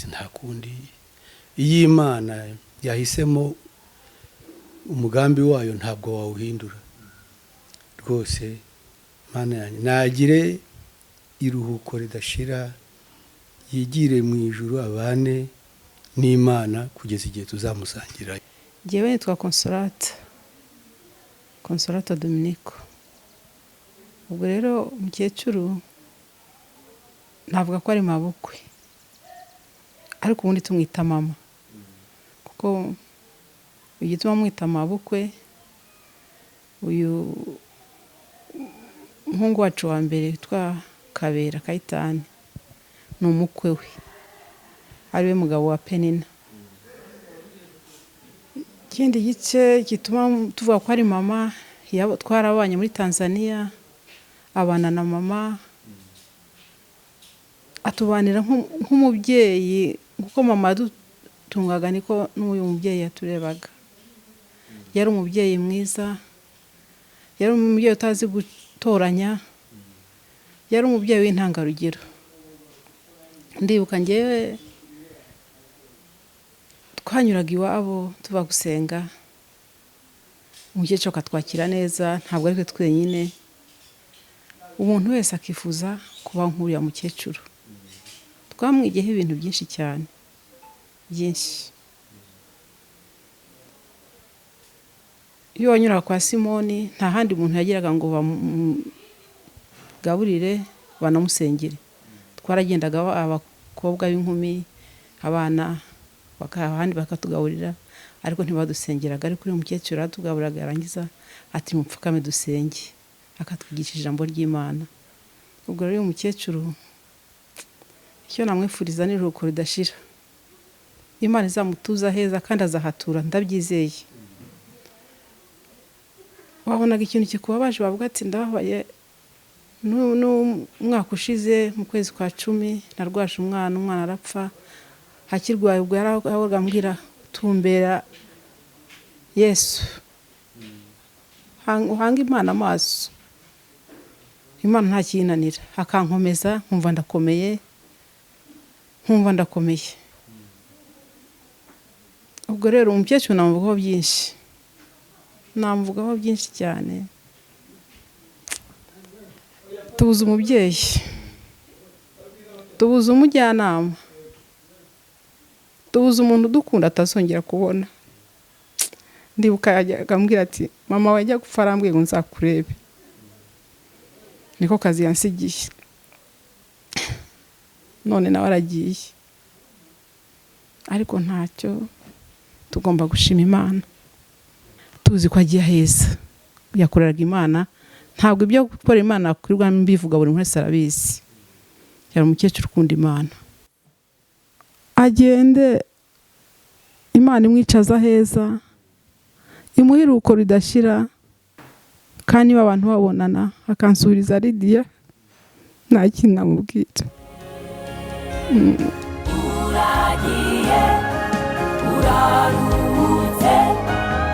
Nta kundi, iyo Imana yahisemo umugambi wayo ntabwo wawuhindura rwose. Mana yanjye nagire iruhuko ridashira, yigire mu ijuru, abane n'Imana kugeza igihe tuzamusangira. Njyewe nitwa Consolata Dominico. Ubwo rero umukecuru navuga ko ari mabukwe, ariko ubundi tumwita mama, kuko igituma mwita mabukwe, uyu muhungu wacu wa mbere witwa Kabera Kayitani ni umukwe we, ariwe mugabo wa Penina. Ikindi gice gituma tuvuga ko ari mama, twarabanye muri Tanzania, abana na mama, atubanira nk'umubyeyi, kuko mama yadutungaga niko n'uyu mubyeyi yaturebaga. Yari umubyeyi mwiza, yari umubyeyi utazi gutoranya, yari umubyeyi w'intangarugero. Ndibuka njyewe twanyuraga iwabo tuba gusenga, umukecuru akatwakira neza, ntabwo ari twe twenyine, umuntu wese akifuza kuba nk'uriya mukecuru. Twamwigiyeho ibintu byinshi cyane, byinshi. Iyo wanyuraga kwa Simoni, nta handi muntu yagiraga ngo bamugaburire banamusengere. Twaragendaga abakobwa b'inkumi, abana abandi bakatugaburira, ariko ntibadusengeraga. Ariko uriya mukecuru aratugaburiraga, yarangiza ati mupfukame dusenge, akatwigisha ijambo ry'Imana. Ubwo rero uyu mukecuru icyo namwifuriza ni iruhuko ridashira. Imana izamutuza heza kandi azahatura, ndabyizeye. Wabonaga ikintu kikubabaje, wavuga ati ndabaye. N'umwaka ushize mu kwezi kwa 10 narwaje umwana arapfa. Akirwaye ubwo yarahoraga ambwira tumbera Yesu, uhanga Imana amaso, Imana nta kinanira. Akankomeza nkumva ndakomeye. Ubwo rero umukecuru namuvugaho byinshi cyane. Tubuze umubyeyi, tubuze umujyanama, tubuze umuntu udukunda atazongera kubona. Ndibuka yajyaga ambwira ati mama wajya gupfa arambwiye ngo nzakurebe. Niko kazi yansigiye, none nawe aragiye. ariko ntacyo tugomba gushima Imana tuzi ko agiye heza yakoreraga Imana ntabwo ibyo gukora Imana kurirwa mbivuga buri wese arabizi yari umukecuru ukunda Imana agende Imana imwicaza heza imuhiruko ridashira kandi niba abantu babonana akansubiriza Lidiya nta kintu namubwira uragiye uraruhutse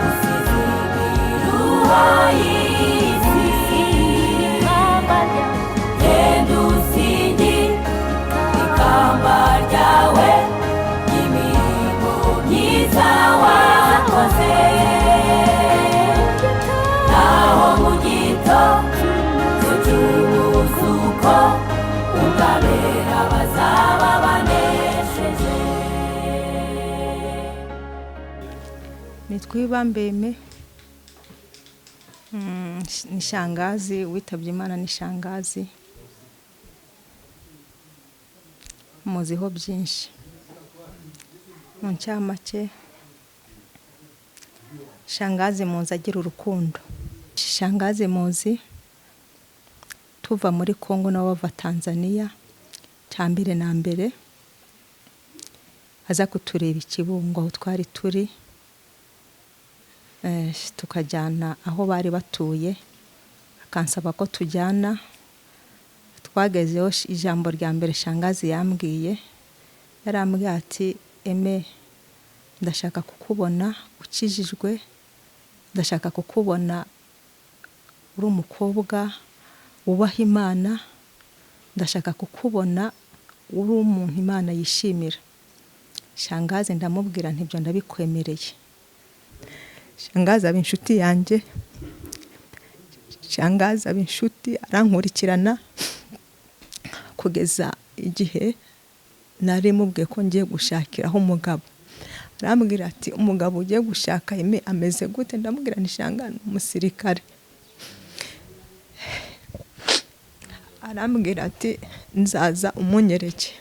usize ibiruha y'isi genda usingi ikamba ryawe imirimo myiza wakoze naho mu gito cy'umuzuko ungabera bazaba banesheje. Nitwa Ibambeme ni shangazi witabye Imana ni shangazi muziho byinshi mu ncamake shangazi muzi agira urukundo shangazi muzi tuva muri Kongo na bava Tanzania cyambere na mbere aza kutureba Ikibungo aho twari turi tukajyana aho bari batuye akansaba ko tujyana twagezeho ijambo rya mbere shangazi yambwiye yarambwiye ati Eme ndashaka kukubona ukijijwe ndashaka kukubona uri umukobwa wubaha Imana ndashaka kukubona uri umuntu Imana yishimira shangazi ndamubwira ntibyo ndabikwemereye shangazi aba inshuti yanjye shangazi aba inshuti arankurikirana kugeza igihe nari mubwiye ko ngiye gushakiraho umugabo arambwira ati umugabo ugiye gushaka Eme ameze gute ndamubwira ni shangazi umusirikare arambwira ati nzaza umunyereke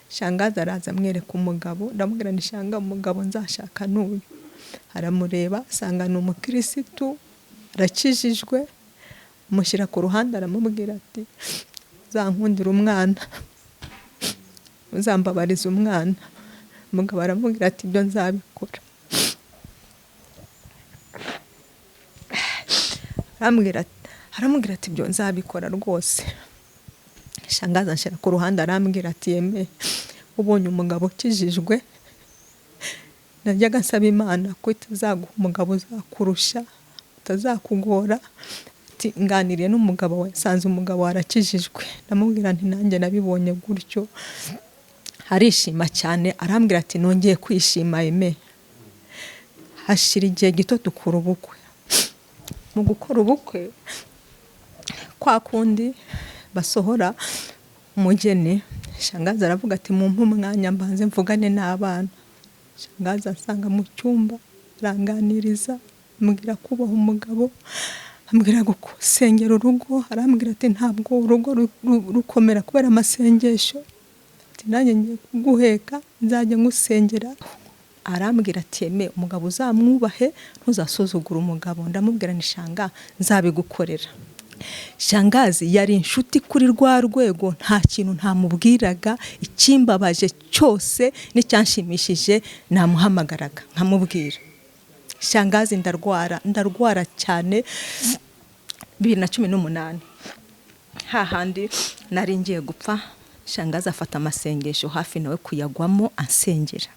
shangazi araza amwereka umugabo ndamubwira ni shanga umugabo nzashaka n'uyu aramureba asanga ni umukirisitu arakijijwe amushyira ku ruhande aramubwira ati uzankundira umwana uzambabariza umwana umugabo aramubwira ati ibyo nzabikora aramubwira ati ibyo nzabikora rwose shangazi anshyira ku ruhande arambwira ati Eme ubonye umugabo ukijijwe najyaga nsaba Imana ko itazaguha umugabo uzakurusha utazakugora ati nganiriye n'umugabo we sanze umugabo warakijijwe ndamubwira nti nanjye nabibonye gutyo arishima cyane arambwira ati nongeye kwishima Eme hashira igihe gito dukora ubukwe mu gukora ubukwe kwa kundi basohora umugeni shangazi aravuga ati mumpe umwanya mbanze mvugane n'abana shangazi asanga mu cyumba aranganiriza ambwira kubaha umugabo ambwira gusengera urugo arambwira ati ntabwo urugo rukomera kubera amasengesho ati nanjye ngiye kuguheka nzajya ngusengera arambwira ati Eme umugabo uzamwubahe ntuzasuzugura umugabo ndamubwira ni shanga nzabigukorera shangazi yari inshuti kuri rwa rwego nta kintu ntamubwiraga ikimbabaje cyose n'icyanshimishije namuhamagaraga nkamubwira shangazi ndarwara cyane 2018 hahandi nari ngiye gupfa shangazi afata amasengesho hafi nawe kuyagwamo ansengera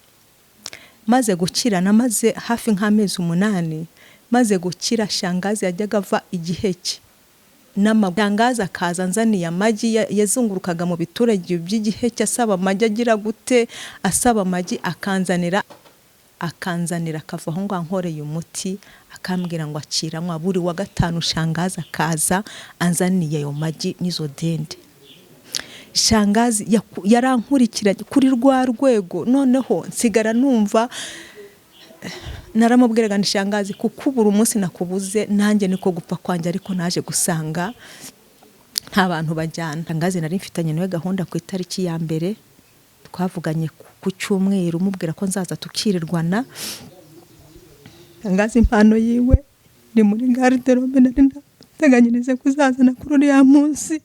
maze gukira namaze hafi nk'amezi 8 maze gukira shangazi yajyaga ava igiheke n'amagangaza akaza nzaniye amagi yazungurukaga mu biturage by'igiheke asaba amagi agira gute asaba amagi akanzanira akava aho ngo ankoreye umuti akambwira ngo akiranywa buri wa gatanu shangazi akaza anzaniye ayo magi n'izo dende shangazi yarankurikiranye kuri rwa rwego noneho nsigara numva naramubwiraga ni shangazi kukubura umunsi nakubuze nanjye niko gupfa kwanjye ariko naje gusanga nta bantu bajyana shangazi nari mfitanye nawe gahunda ku itariki ya mbere twavuganye ku cyumweru mubwira ko nzaza tukirirwana. Shangazi impano yiwe ni muri garderobe, nari ndateganyirize kuzazana kuri uriya munsi.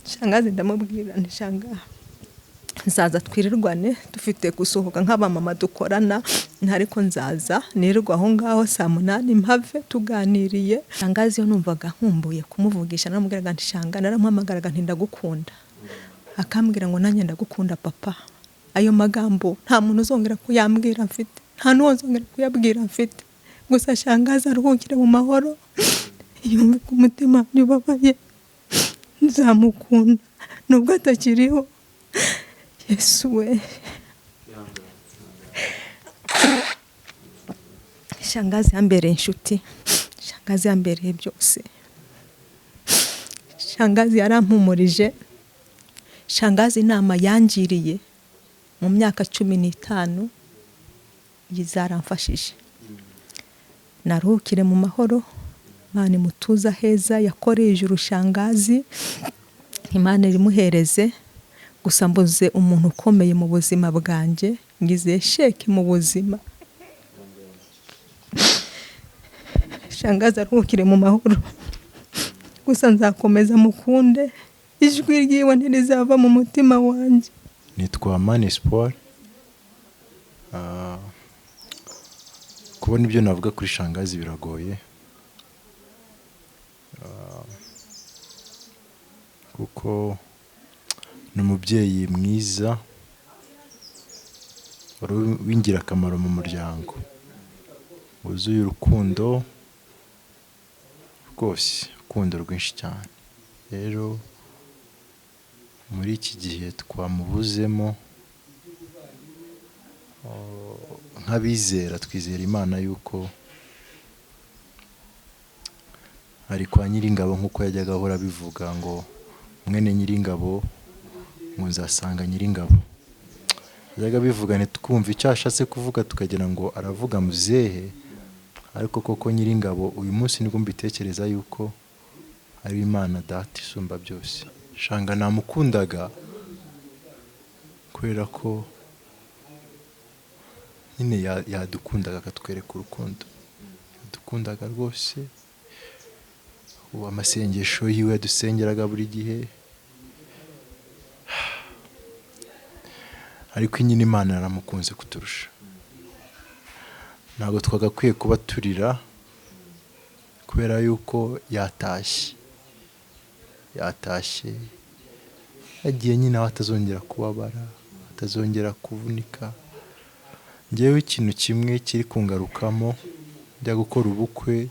Shangazi ndamubwira nti shanga nzaza twirirwane, dufite gusohoka nk'abamama dukorana, ariko nzaza nirirwa aho ngaho 8 mpave tuganiriye. Shangazi yo numvaga nkumbuye kumuvugisha, naramubwiraga nti shanga, naramuhamagaraga nti ndagukunda, akambwira ngo nanjye ndagukunda papa. Ayo magambo nta muntu uzongera kuyambwira mfite, nta n'uzongera kuyabwira mfite. Gusa shangazi aruhukire mu mahoro, yumve ku mutima yubabaye, nzamukunda nubwo atakiriho. Yesu we. Shangazi yambereye inshuti, shangazi yambereye byose. Shangazi yarampumurije, shangazi inama yangiriye mu myaka 15 yizaramfashije. Naruhukire mu mahoro, Imana imutuza heza, yakoreye ijuru shangazi, Imana irimuhereze. Gusa mbuze umuntu ukomeye mu buzima bwanjye, ngize sheke mu buzima. Shangazi aruhukire mu mahoro, gusa nzakomeza mukunde, ijwi ryiwe ntirizava mu mutima wanjye. Nitwa Amani Espoir. Kubona ibyo navuga kuri shangazi biragoye, kuko ni umubyeyi mwiza w'ingirakamaro mu muryango, wuzuye urukundo rwose, urukundo rwinshi cyane. Rero muri iki gihe twamubuzemo, nk'abizera twizera Imana yuko ari kwa Nyiringabo, nk'uko yajyaga ahora bivuga ngo mwene Nyiringabo ngo nzasanga Nyiringabo. Yajyaga bivuga ntitwumve icyo ashatse kuvuga, tukagira ngo aravuga muzehe, ariko koko Nyiringabo uyu munsi nibwo mbitekereza yuko ari Imana Data isumba byose. Shanga namukundaga kubera ko nyine yadukundaga, akatwereka urukundo, yadukundaga rwose. Amasengesho yiwe yadusengeraga buri gihe, ariko nyine Imana yaramukunze kuturusha. Ntabwo twagakwiye kuba turira kubera yuko yatashye, yagiye nyine aho atazongera kubabara, atazongera kuvunika. Ngewe ikintu kimwe kiri kungarukamo, njya gukora ubukwe,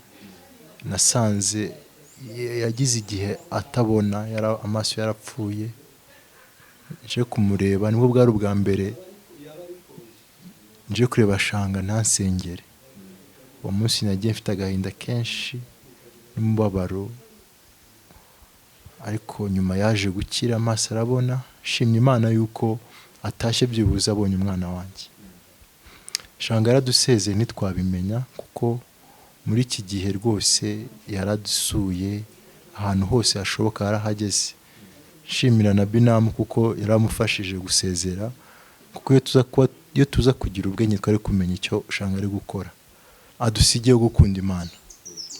nasanze yagize igihe atabona, amaso yarapfuye. Nje kumureba, nibwo bwari ubwa mbere nje kureba shanga ntansengere. Uwo munsi nagiye mfite agahinda kenshi n'umubabaro, ariko nyuma yaje gukira, amaso arabona. Shimye Imana yuko atashye byibuze abonye umwana wanjye. Shanga yaradusezeye ntitwabimenya, kuko muri iki gihe rwose yaradusuye ahantu hose hashoboka, yarahageze. Shimira na Binamu kuko yaramufashije gusezera, kuko iyo tuza kugira ubwenge twari kumenya icyo Shanga ari gukora. Adusigiye gukunda Imana.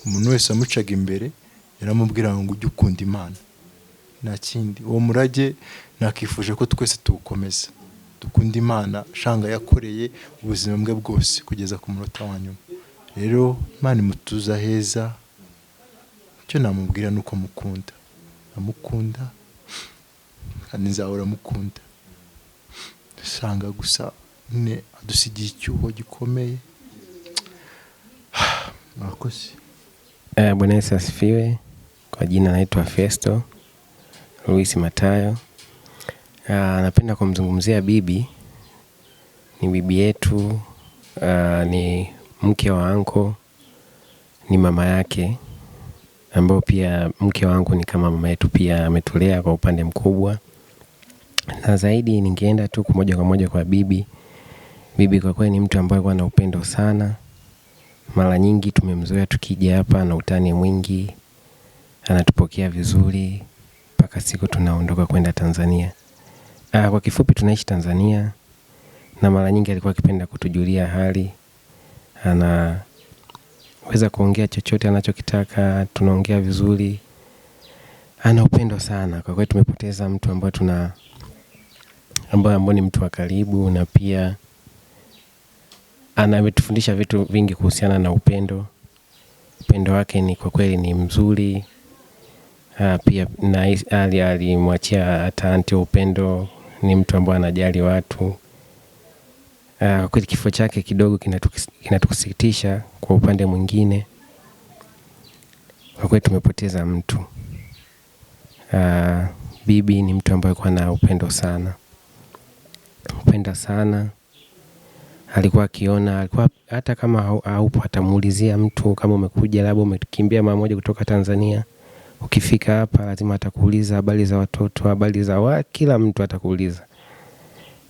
Umuntu wese amucaga imbere yaramubwira ngo ujye ukunda Imana, nta kindi. Uwo murage nakifuje ko twese tuwukomeza, dukunda Imana. Shanga yakoreye ubuzima bwe bwose kugeza ku munota wa nyuma. Rero Imana imutuza heza, icyo namubwira nuko mukunda, amukunda kandi nzahora mukunda. Shanga gusa ne adusigiye icyuho gikomeye. Mwakoze. Bwana Yesu asifiwe. Kwa jina naitwa Festo Luis Matayo. Napenda kumzungumzia bibi. Ni bibi yetu, ni mke wa anko, ni mama yake, ambao pia mke wangu ni kama mama yetu, pia ametulea kwa upande mkubwa. Na zaidi ningeenda tu moja kwa moja kwa bibi. Bibi kwa kweli ni mtu ambaye ana upendo sana, mara nyingi tumemzoea tukija hapa na utani mwingi, anatupokea vizuri mpaka siku tunaondoka kwenda Tanzania. Kwa kifupi tunaishi Tanzania na mara nyingi alikuwa akipenda kutujulia hali. Anaweza kuongea chochote anachokitaka, tunaongea vizuri. Ana upendo sana. Kwa kweli tumepoteza mtu ambaye ni mtu wa karibu, na pia ametufundisha vitu vingi kuhusiana na upendo. Upendo wake ni kwa kweli ni mzuri. Pia na alimwachia hata anti upendo, ni mtu ambaye anajali watu. Kwa kweli kifo chake kidogo kinatusikitisha kwa upande mwingine. Kwa kweli tumepoteza mtu. Bibi ni mtu ambaye alikuwa na upendo sana. Upenda sana. Alikuwa akiona, hata kama haupo atamuulizia mtu kama umekuja labda umekimbia mara moja kutoka Tanzania. Ukifika hapa lazima atakuuliza habari za watoto, habari za kila mtu atakuuliza.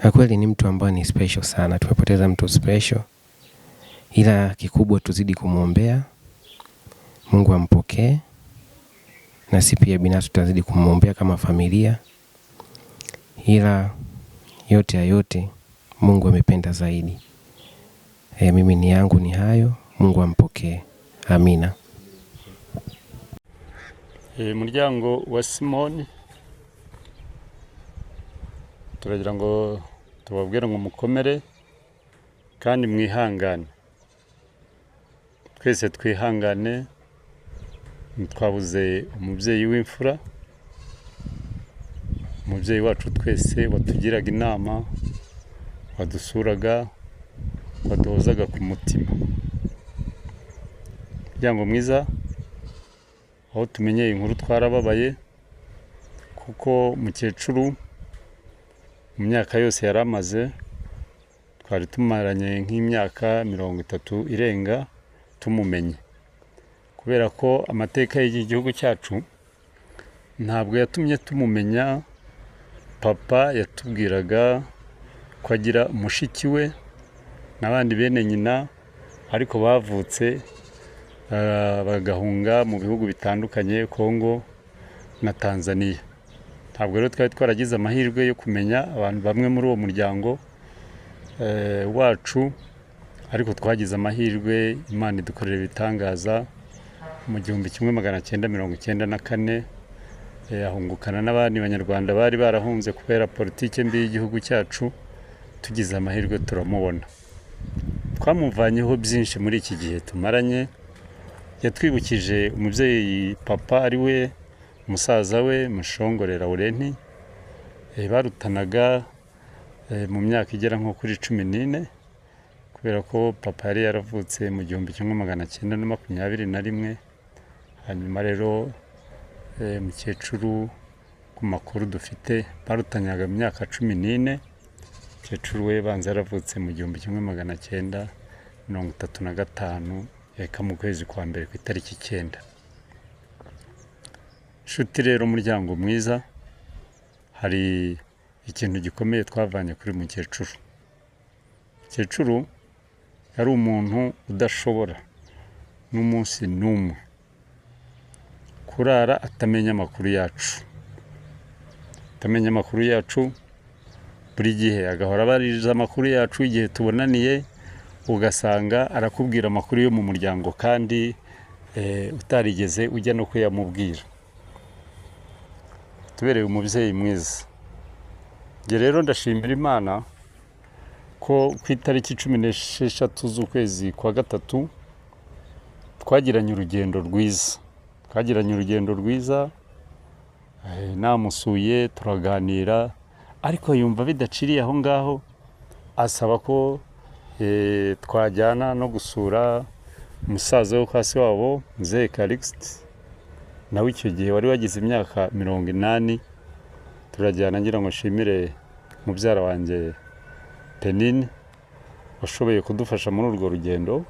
Kwa kweli ni mtu ambaye ni special sana. Tumepoteza mtu special. Ila kikubwa tuzidi kumuombea. Mungu ampokee. Na sisi pia binafsi tutazidi kumuombea kama familia. Ila yote ya yote Mungu amependa zaidi. Mimi ni yangu ni hayo. Mungu ampokee. Amina. Muryango wa Simoni, turagira ngo tubabwire ngo mukomere kandi mwihangane. Twese twihangane. Twabuze umubyeyi w'imfura, umubyeyi wacu twese watugiraga inama, wadusuraga, waduhozaga ku mutima. Muryango mwiza, aho tumenyeye inkuru twarababaye, kuko mukecuru mu myaka yose yaramaze, twari tumaranye nk'imyaka 30 irenga tumumenye. Kubera ko amateka y'iki gihugu cyacu ntabwo yatumye tumumenya. Papa yatubwiraga ko agira umushiki we n'abandi bene nyina, ariko bavutse bagahunga mu bihugu bitandukanye, Kongo na Tanzania. Ntabwo rero twari twaragize amahirwe yo kumenya abantu bamwe muri uwo muryango wacu, ariko twagize amahirwe, Imana idukorera ibitangaza. Mu 1994 ahungukana n'abandi banyarwanda bari barahunze kubera politike mbi y'igihugu cyacu. Tugize amahirwe turamubona. Twamuvanyeho byinshi muri iki gihe tumaranye. Yatwibukije umubyeyi papa ari we musaza we Mushongore Laurenti. Barutanaga mu myaka igera nko kuri 14, kubera ko papa yari yaravutse mu 1921. Hanyuma rero mukecuru ku makuru dufite barutanyaga mu myaka 14. Mukecuru we banza yaravutse mu 1935 eka mu kwezi kwa mbere ku itariki 9. Nshuti rero muryango mwiza, hari ikintu gikomeye twavanye kuri mukecuru. Mukecuru yari umuntu udashobora n'umunsi n'umwe kurara atamenya amakuru yacu. Atamenya amakuru yacu buri gihe agahora abariza amakuru yacu. Igihe tubonaniye ugasanga arakubwira amakuru yo mu muryango kandi utarigeze ujya no kuyamubwira. Tubereye umubyeyi mwiza. Nge rero ndashimira Imana ko ku itariki 16 z'ukwezi kwa gatatu twagiranye urugendo rwiza. Namusuye turaganira, ariko yumva bidaciriye aho ngaho, asaba ko twajyana no gusura umusaza wo kwa se wabo Mzee Calixte. Nawe icyo gihe wari wagize imyaka 80. Turajyana ngira ngo nshimire mubyara wanjye Penine washoboye kudufasha muri urwo rugendo.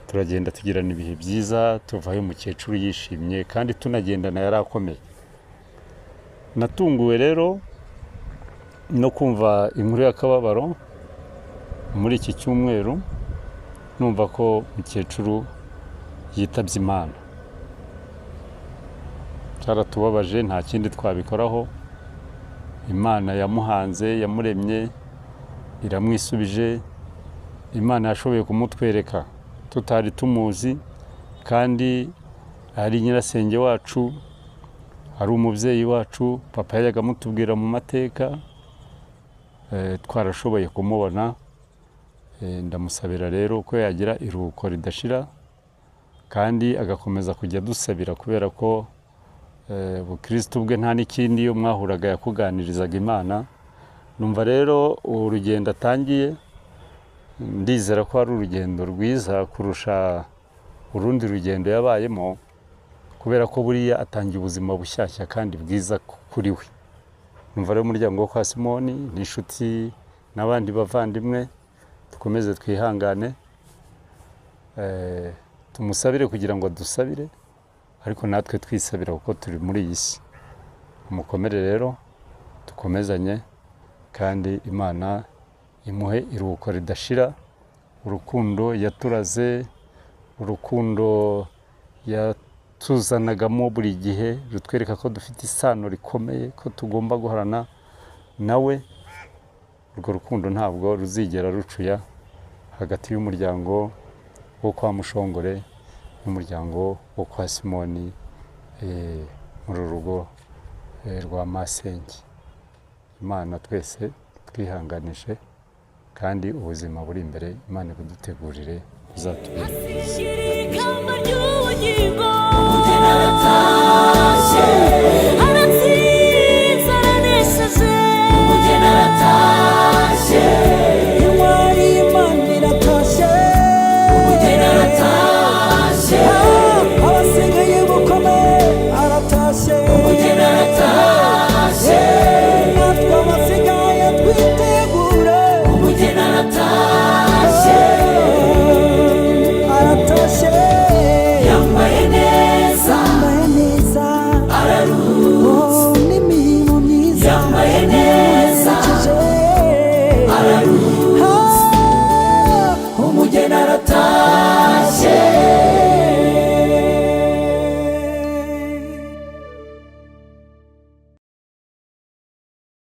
Turagenda tugirana ibihe byiza, tuvayo mukecuru yishimye kandi tunagendana yarakomeye. Natunguwe rero no kumva inkuru y'akababaro muri iki cyumweru numva ko mukecuru yitabye Imana. Cyaratubabaje, nta kindi twabikoraho. Imana yamuhanze, yamuremye, iramwisubije. Imana yashoboye kumutwereka tutari tumuzi, kandi ari nyirasenge wacu, ari umubyeyi wacu. Papa yajyaga amutubwira mu mateka, twarashoboye kumubona. Ndamusabira rero ko yagira iruhuko ridashira, kandi agakomeza kujya dusabira, kubera ko ubukristo bwe nta n'ikindi, iyo mwahuraga yakuganirizaga Imana. Numva rero urugendo atangiye, ndizera ko ari urugendo rwiza kurusha urundi rugendo yabayemo, kubera ko buriya atangiye ubuzima bushyashya kandi bwiza kuri we. Numva rero umuryango wo kwa Simoni n'inshuti n'abandi bavandimwe dukomeze twihangane, tumusabire kugira ngo dusabire, ariko natwe twisabira kuko turi muri iyi si. Umukomere rero, dukomezanye, kandi Imana imuhe iruhuko ridashira. Urukundo yaturaze, urukundo yatuzanagamo buri gihe, rutwereka ko dufite isano rikomeye, ko tugomba guhorana nawe. Urwo rukundo ntabwo ruzigera rucuya hagati y'umuryango wo kwa Mushongore n'umuryango wo kwa Simoni muri urugo rwa Masenge. Imana twese twihanganishe, kandi ubuzima buri imbere Imana ibudutegurire bizatubere. Ikamba ry'ubugingo, umugeni aratashye.